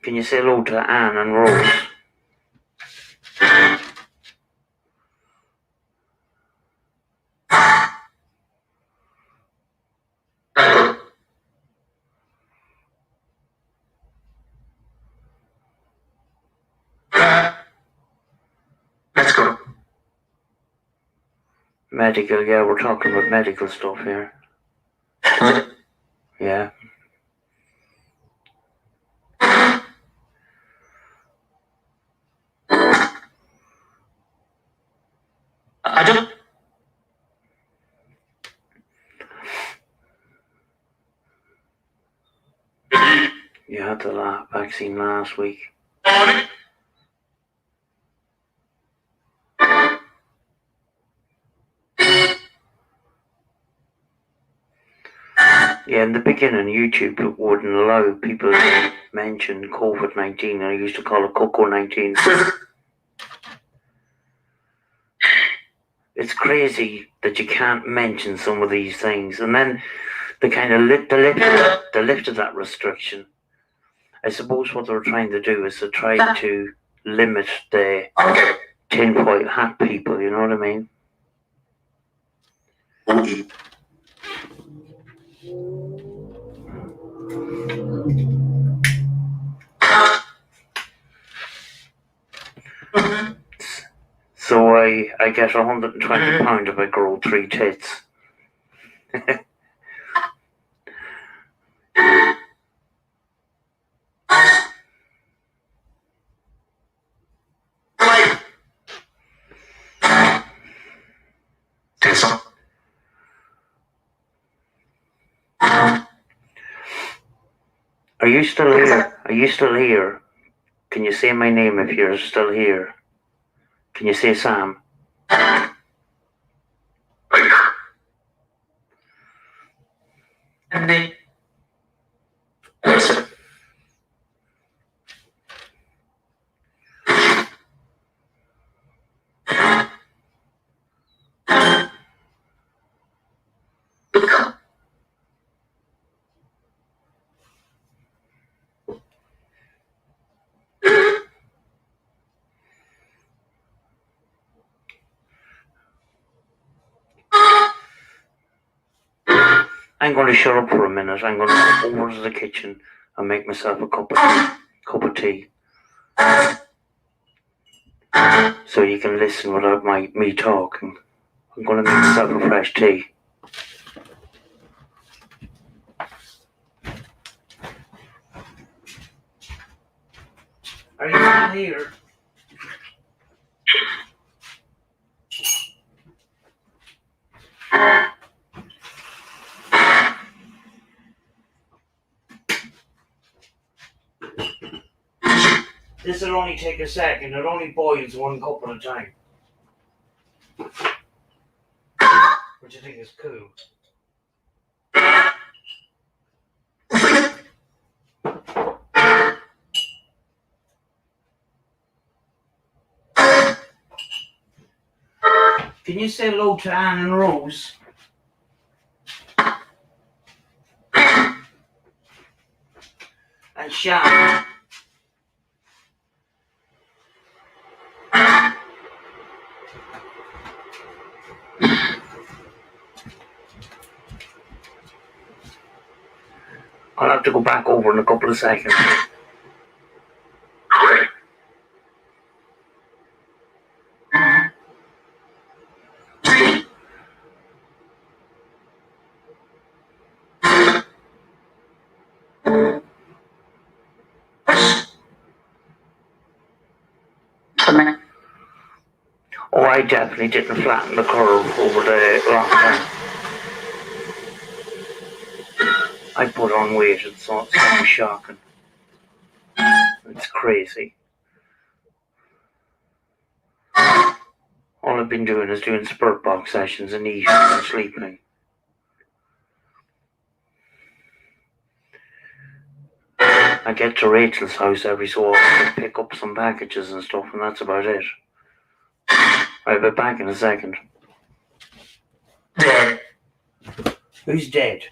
Can you say hello to Anne and Rose? Medical, yeah, we're talking about medical stuff here. Yeah. I don't. You had the vaccine last week. Yeah, in the beginning, YouTube wouldn't allow people to mention COVID-19, and I used to call it Coco-19. It's crazy that you can't mention some of these things, and then they kind of lifted that restriction. I suppose what they were trying to do is to try to limit the tinfoil hat people, you know what I mean? So I get £120 if I grow 3 tits. Are you still here? Are you still here? Can you say my name if you're still here? Can you say Sam? I'm going to shut up for a minute. I'm going to go over to the kitchen and make myself a cup of tea. So you can listen without me talking. I'm going to make myself a fresh tea. Are you still here? This will only take a second. It only boils 1 cup at a time. Which I think is cool. Can you say hello to Anne and Rose? And Shan? I'll have to go back over in a couple of seconds. Oh, I definitely didn't flatten the curve over the lockdown. I put on weight, it's so shocking. It's crazy. All I've been doing is doing spurt box sessions and eating and sleeping. I get to Rachel's house every so often to pick up some packages and stuff, and that's about it. I'll be back in a second. Dead. Who's dead?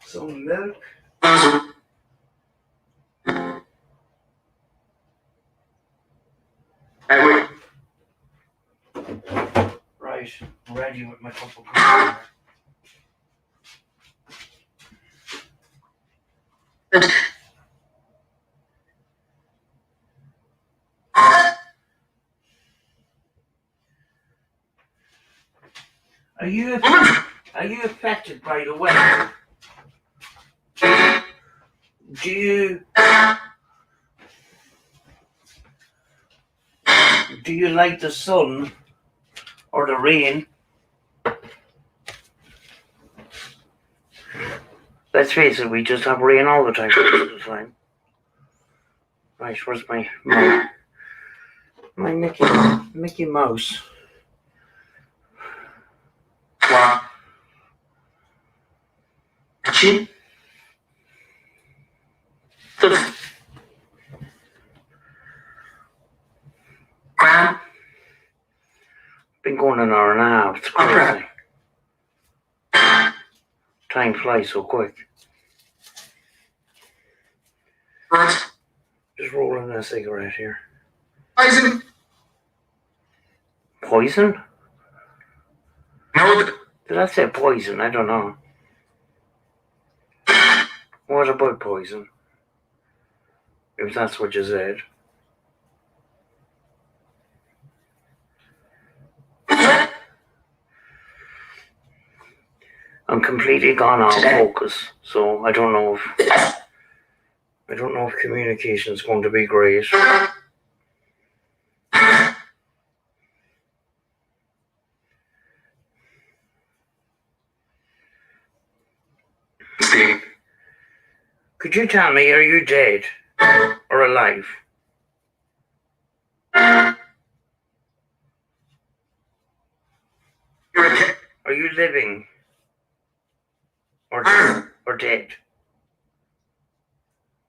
Some milk. Right, I'm ready with my cup of coffee. Good. Are you affected by the weather? Do you like the sun or the rain? Let's face it, we just have rain all the time most of the time. Right, where's my Mickey Mouse? Wow. She? The ground? Been going an hour and a half, it's crazy. Time flies so quick. What? Just rolling a cigarette here. Poison? Poison? No. Did I say poison? I don't know. What about poison? If that's what you said. I'm completely gone off focus, so I don't know if communication is going to be great. Steve. Could you tell me, are you dead or alive? You're a Are you living or dead?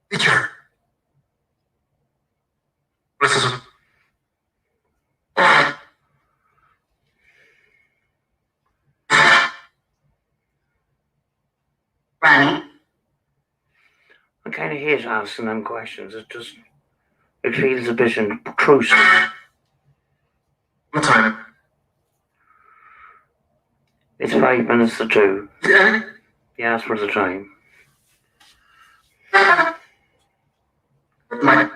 teacher. This is. Granny. I kind of hate asking them questions. It feels a bit intrusive. What time? It's 5 minutes to 2. Yeah. You asked for the time. My.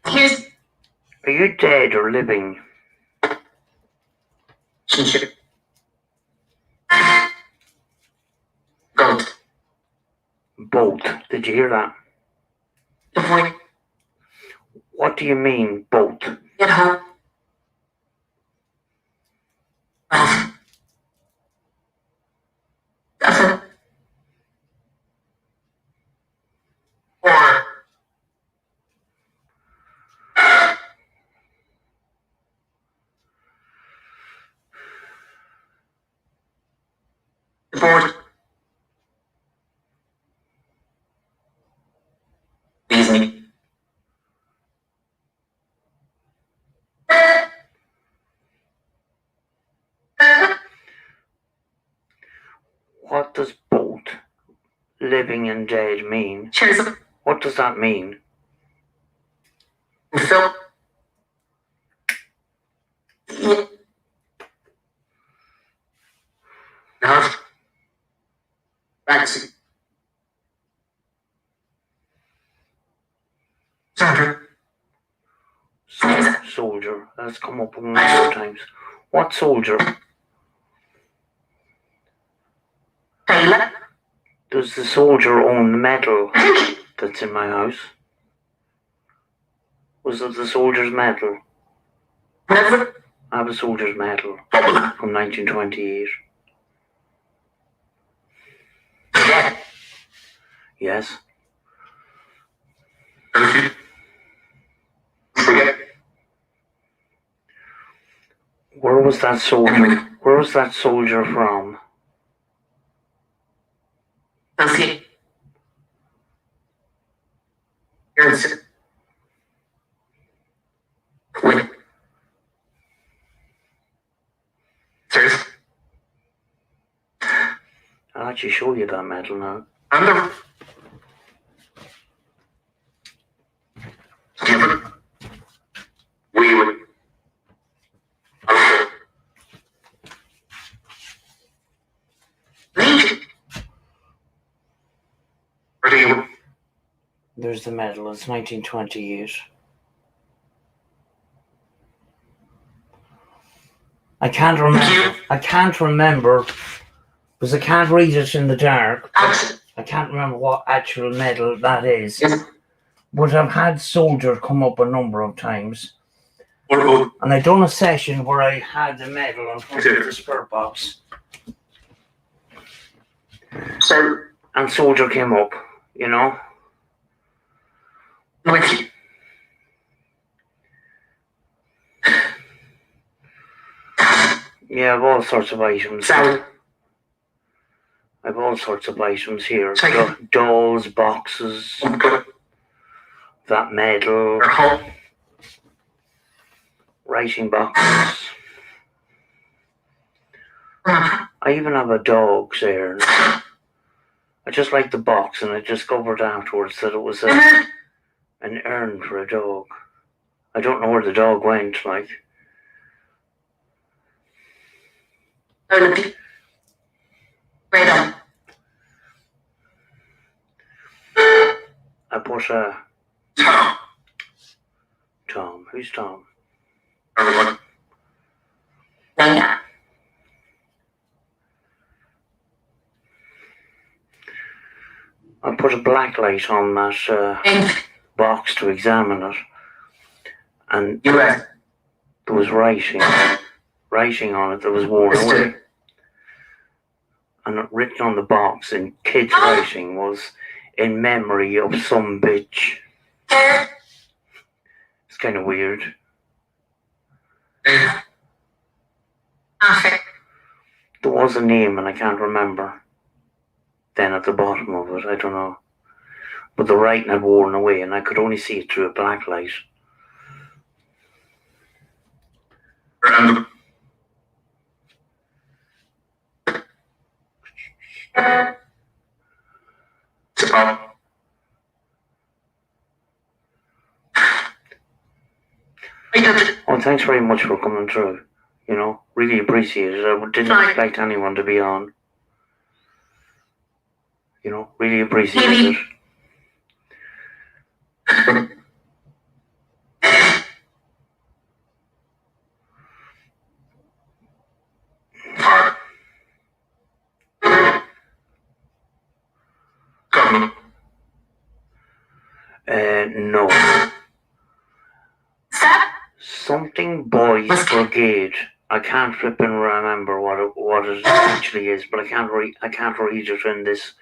Here's Are you dead or living? Chinchilla. Goat. Both. Did you hear that? The point. What do you mean, both? Get home. That's it. Or. The board. Disney. What does both, living and dead, mean? Cheers. What does that mean? Phil. House. Backseat. Center. Soldier. That's come up a number of times. What soldier? Taylor. Does the soldier own the medal that's in my house? Was it the soldier's medal? Never. I have a soldier's medal from 1928. Yeah. Yes. Forget. Where was that soldier? Where was that soldier from? Okay. Here's it. Wait. Serious? I'll actually show you that medal now. I'm the. There's the medal. It's 1928. I can't remember because I can't read it in the dark. I can't remember what actual medal that is. But I've had soldier come up a number of times. And I done a session where I had the medal on front of the spur box. So, and soldier came up, you know. Yeah, I've all sorts of items. I've all sorts of items here. Dolls, boxes, that medal, writing boxes. I even have a dog there. I just like the box, and I discovered afterwards that it was an urn for a dog. I don't know where the dog went, like. Right on. I put Tom. Who's Tom? Everyone. I put a black light on that box to examine it, and there was writing on it that was worn away. And written on the box in kids' writing was, "In memory of some bitch." It's kind of weird. There was a name and I can't remember. Then at the bottom of it, I don't know. But the writing had worn away and I could only see it through a black light. Oh, thanks very much for coming through. You know, really appreciate it. I didn't expect anyone to be on. You know, really appreciate it. No. Something Boys Brigade. I can't flip and remember what it actually is, but I can't read it in this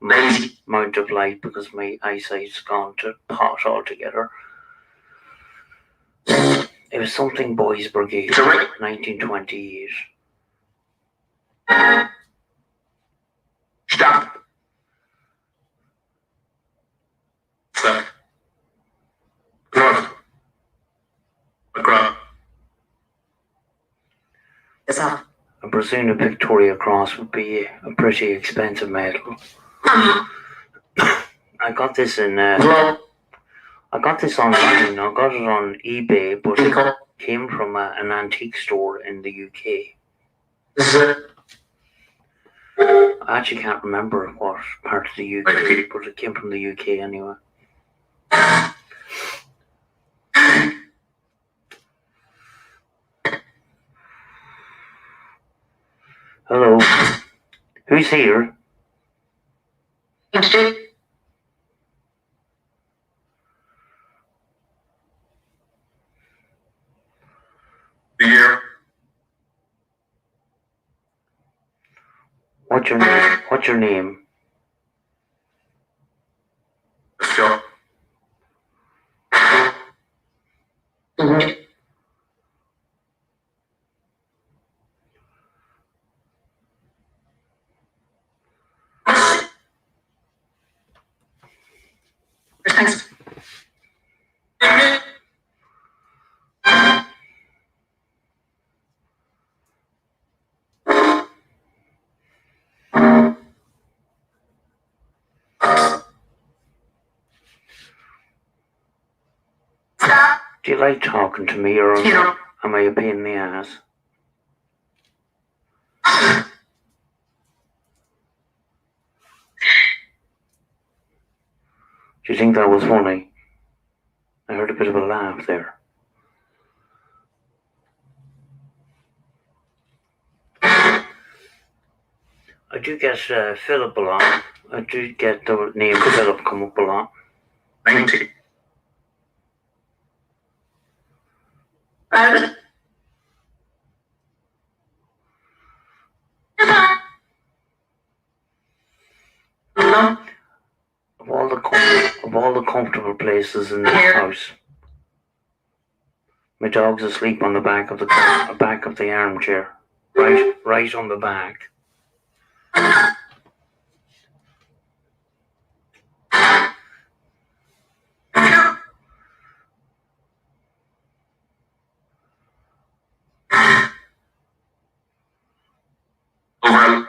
amount of light because my eyesight's gone to pot altogether. It was something Boys Brigade, 1928. Stop. Stop. I presume the Victoria Cross would be a pretty expensive medal. I got this in. I got this online. I got it on eBay, but it came from an antique store in the UK. I actually can't remember what part of the UK, but it came from the UK anyway. Hello. Who's here? The year. What's your name? What's your name? Let's go. Thanks. Do you like talking to me, or am I a pain in the ass? Do you think that was funny? I heard a bit of a laugh there. I do get Philip a lot. I do get the name Philip come up a lot. 90. No. Of all the comfortable places in this house, my dog's asleep on the back of the armchair, right on the back. Over.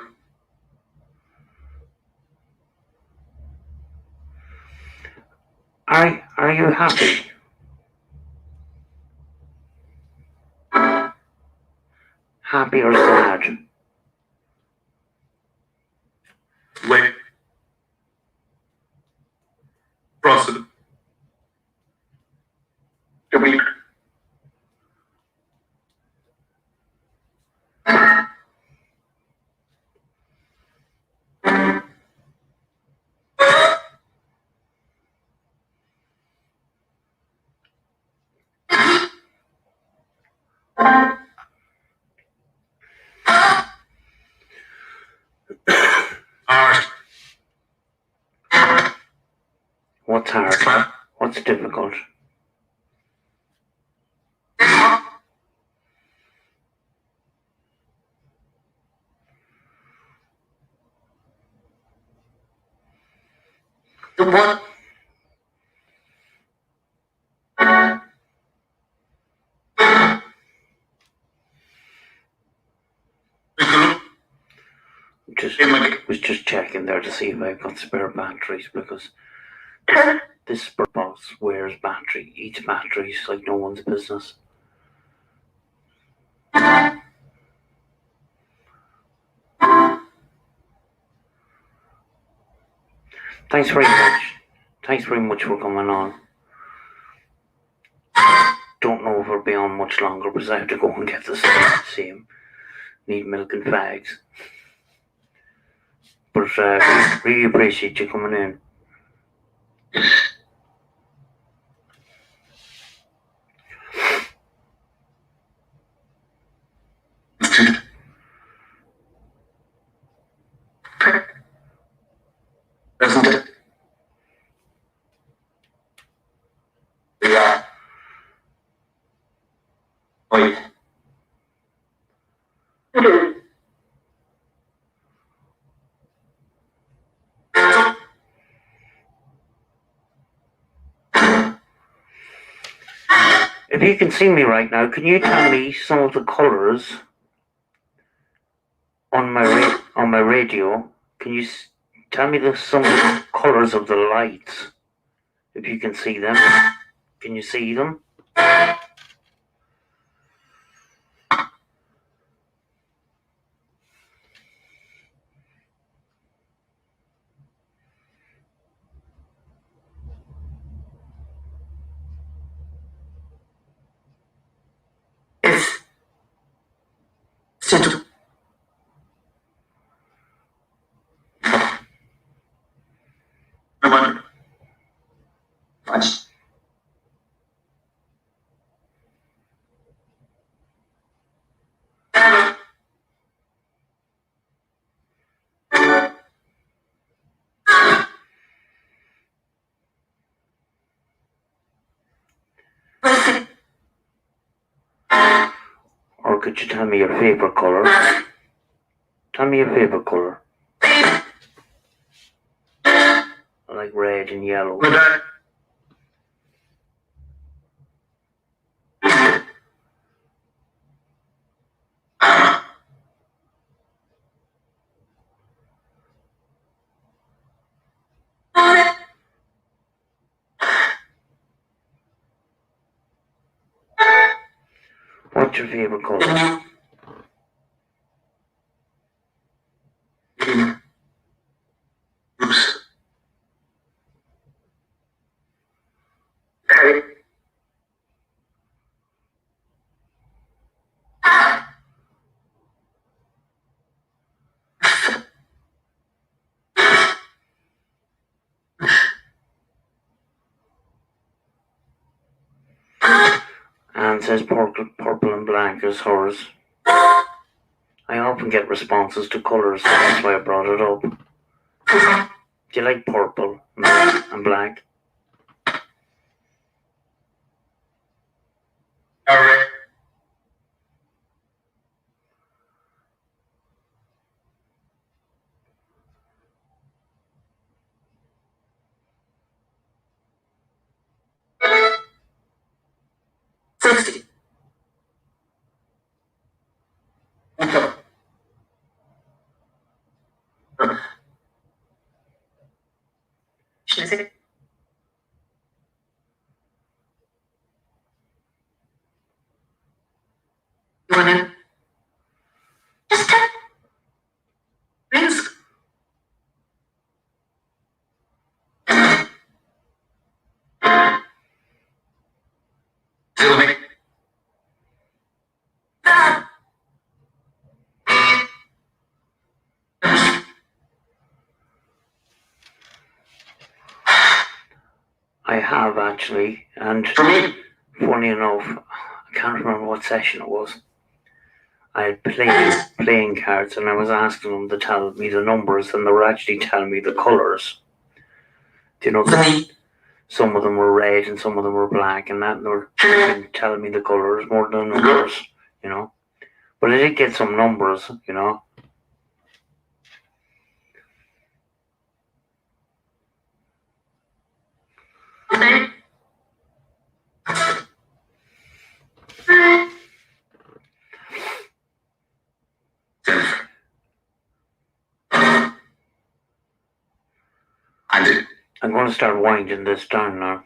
Are you happy? Happy or sad? Late. Frosted. The week. Art. What's hard? What's difficult? The one. Was just checking there to see if I've got spare batteries, because this spare box wears battery, eats batteries like no one's business. Thanks very much. Thanks very much for coming on. Don't know if we'll be on much longer because I have to go and get the same. Need milk and fags. But really appreciate you coming in. Isn't it? Yeah. Wait. If you can see me right now, can you tell me some of the colours on my radio? Can you tell me some of the colours of the lights? If you can see them, can you see them? Or could you tell me your favourite colour? Tell me your favourite colour. I like red and yellow. What's your favourite colour? Oops. says purple and black is hers. I often get responses to colours, so that's why I brought it up. Do you like purple and black? Alright. $60. Okay. Should I say? You wanna? Just tell. Rings. Silver. I have actually, and For me. funny enough, I can't remember what session it was. I had playing cards and I was asking them to tell me the numbers and they were actually telling me the colours. Do you know that some of them were red and some of them were black and that, and they were telling me the colours more than the numbers, you know. But I did get some numbers, you know. I'm going to start winding this down now.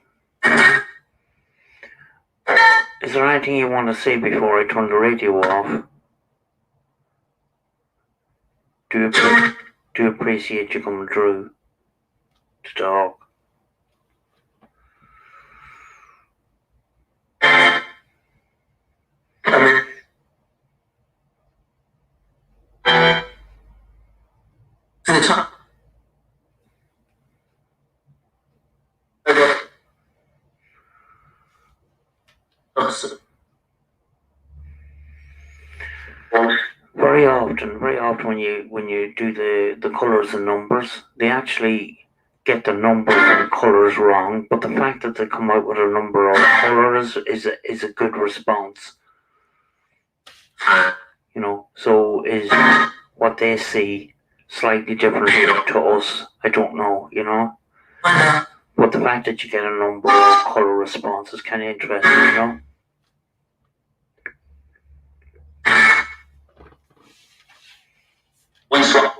Is there anything you want to say before I turn the radio off? Do you appreciate you coming through to talk? Very often when you do the colours and numbers, they actually get the numbers and colours wrong, but the fact that they come out with a number or a colour is a good response. You know, so is what they see slightly different to us? I don't know, you know. But the fact that you get a number or colour response is kind of interesting, you know. One swap.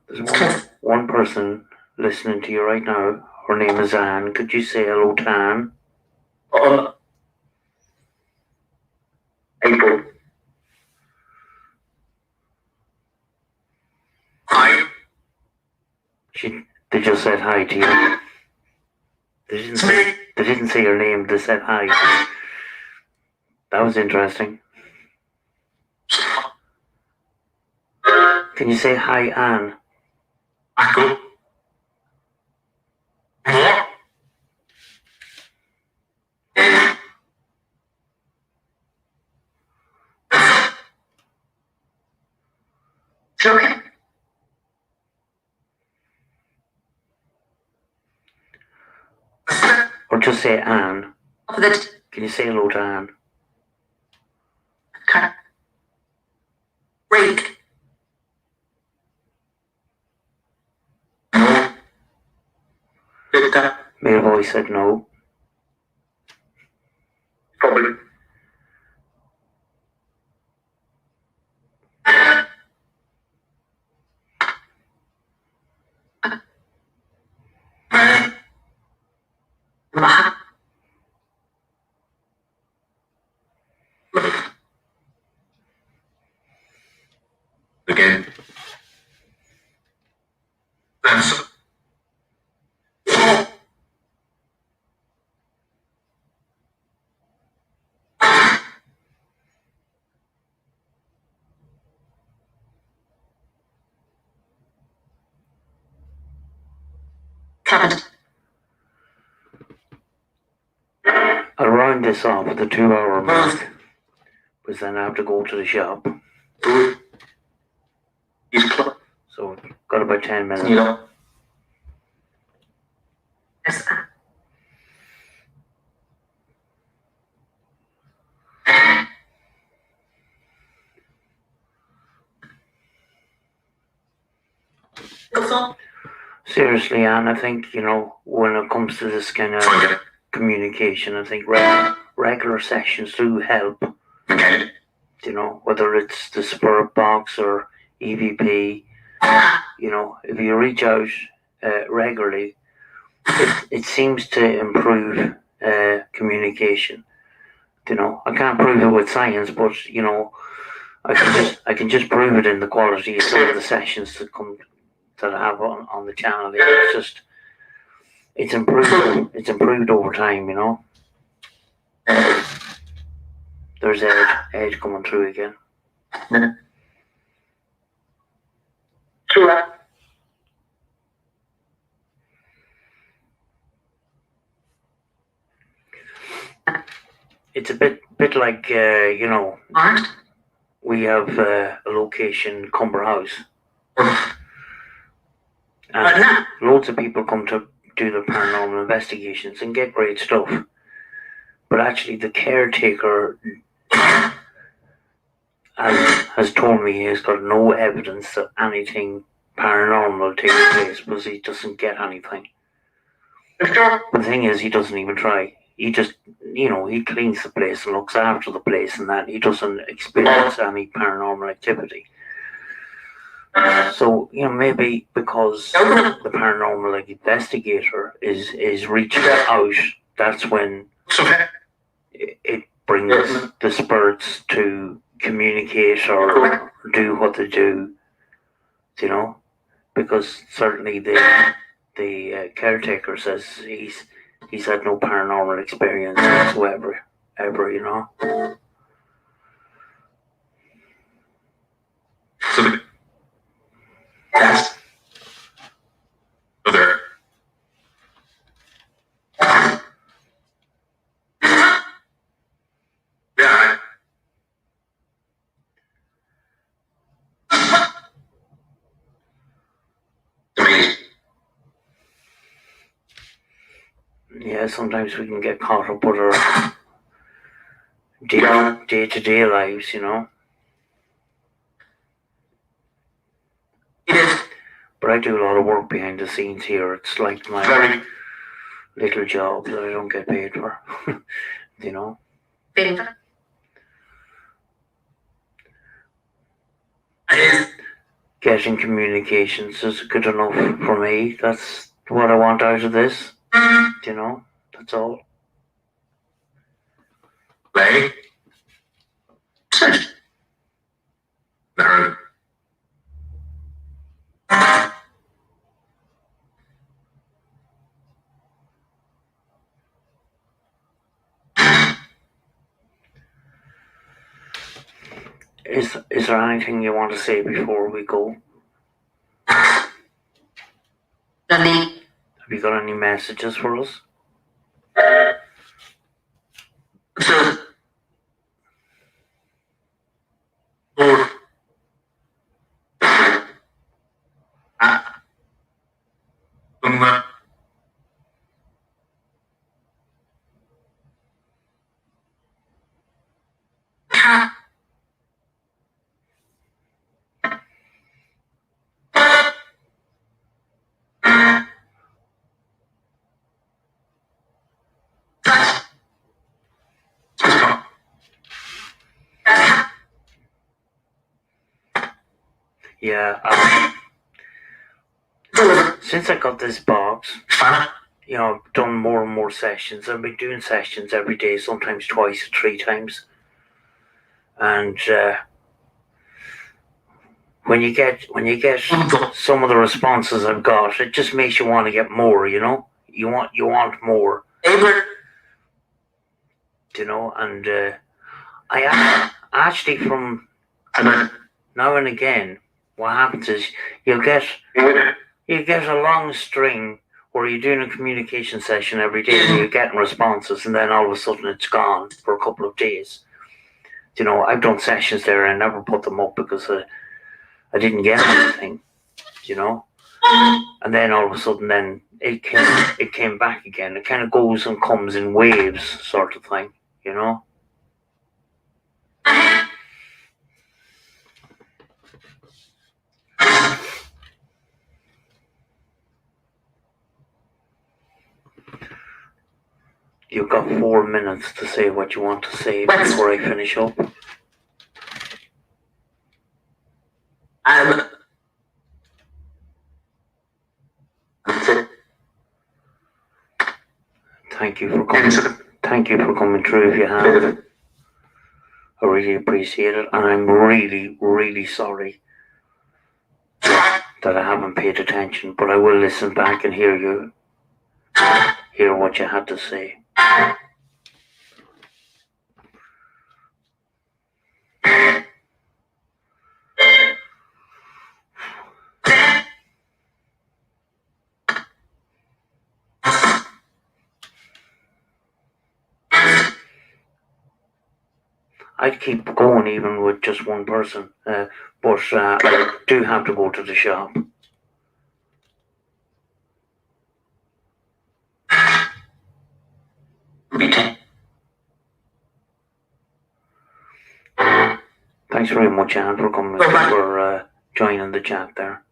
There's one person listening to you right now. Her name is Anne. Could you say hello to Anne? April. Hi. They just said hi to you. They didn't say your name. They said hi. That was interesting. Can you say hi, Anne? Echo. What? Okay. Or just say Anne. That. Can you say hello to Anne? Rake. No. Data. Male voice said no. Probably. Again. Answer. Cabinet. I'll round this off at the 2-hour mark, because then I have to go to the shop. He's close. So got about 10 minutes. You know. ESKE. Seriously, Anne, I think, you know, when it comes to this kind of Okay. communication, I think regular sessions do help. Okay. You know, whether it's the Spirit Box or EVP, you know, if you reach out regularly, it seems to improve communication. You know, I can't prove it with science, but you know, I can just prove it in the quality of some of the sessions that I have on the channel here. It's just it's improved over time, you know. There's Ed coming through again. True. It's a bit like you know, Marked. we have a location, CUMBER House, and loads of people come to do their paranormal investigations and get great stuff. But actually, the caretaker has told me he's got no evidence that anything paranormal takes place because he doesn't get anything. The thing is, he doesn't even try. He just, you know, he cleans the place and looks after the place and that. He doesn't experience any paranormal activity. So, you know, maybe because the paranormal investigator is reaching out, that's when it brings the spirits to communicate or do what they do, you know, because certainly the caretaker says he's had no paranormal experience whatsoever, ever, you know. So yes. Other. Yeah. Yeah, sometimes we can get caught up with our day-to-day lives, you know. But I do a lot of work behind the scenes here. It's like my Very. little job that I don't get paid for, you know. Getting communications is good enough for me. That's what I want out of this, you know. That's all. Play. There. Is there anything you want to say before we go? Have you got any messages for us? Yeah. Since I got this box, you know, I've done more and more sessions. I've been doing sessions every day, sometimes twice, 3 times. And when you get some of the responses I've got, it just makes you want to get more. You know, you want more. You know, and I actually from now and again, what happens is you get a long string where you're doing a communication session every day and you're getting responses, and then all of a sudden it's gone for a couple of days. You know, I've done sessions there and I never put them up because I didn't get anything, you know. And then all of a sudden then it came back again. It kind of goes and comes in waves, sort of thing, you know. You've got 4 minutes to say what you want to say before I finish up. Thank you for coming. Thank you for coming through. If you have, I really appreciate it, and I'm really, really sorry that I haven't paid attention. But I will listen back and hear what you had to say. I'd keep going even with just one person, but I do have to go to the shop. Thanks very much, Anne, for coming, for joining the chat there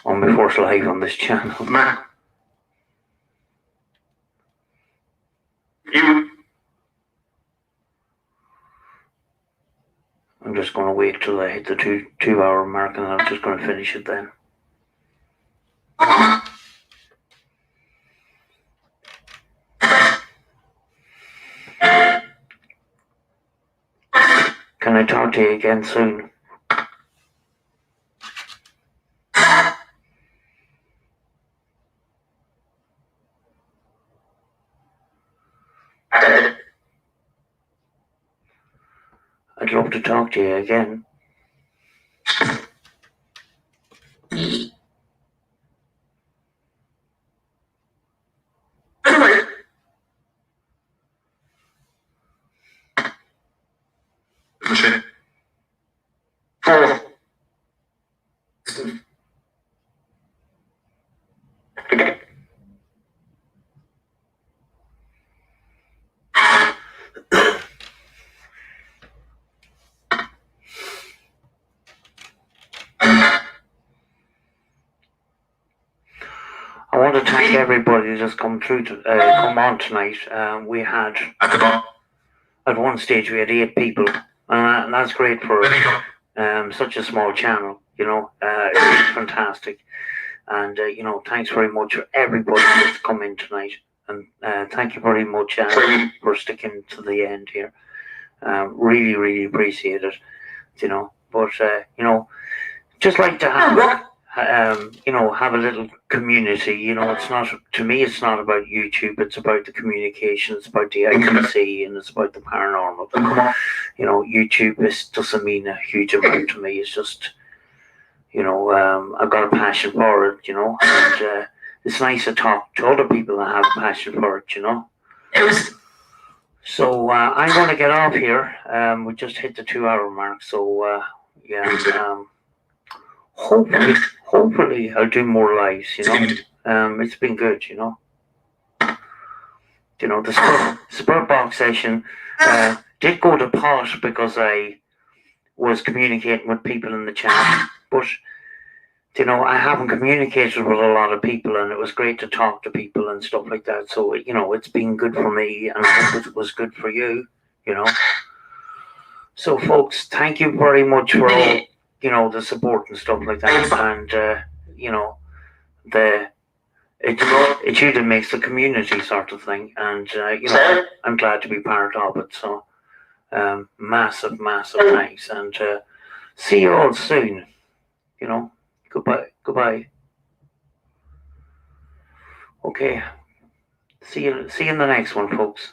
on my first live on this channel. I'm just going to wait till I hit the two hour mark, and I'm just going to finish it then. Can I talk to you again soon? I'd love to talk to you again. I want to thank everybody that's come through to come on tonight. We had at one stage we had 8 people, and that's great for such a small channel. You know, it's fantastic. And you know, thanks very much for everybody that's come in tonight, and thank you very much for sticking to the end here. Really, really appreciate it. You know, but you know, just like to have. You know, have a little community. You know, it's not, to me, it's not about YouTube, it's about the communication, it's about the ITC, and it's about the paranormal. You know, YouTube doesn't mean a huge amount to me. It's just, you know, I've got a passion for it, you know, and it's nice to talk to other people that have a passion for it, you know. So I'm going to get off here. We just hit the 2 hour mark, so yeah. Hopefully I'll do more lives, you know. It's been good, you know. You know, the Spurt Box session did go to pot because I was communicating with people in the chat, but you know, I haven't communicated with a lot of people, and it was great to talk to people and stuff like that. So, you know, it's been good for me, and I hope it was good for you, you know. So folks, thank you very much for all, you know, the support and stuff like that, and you know, it's you that makes the community sort of thing, and you know, I'm glad to be part of it. So massive thanks, and see you all soon. You know, goodbye. Okay, see you in the next one, folks.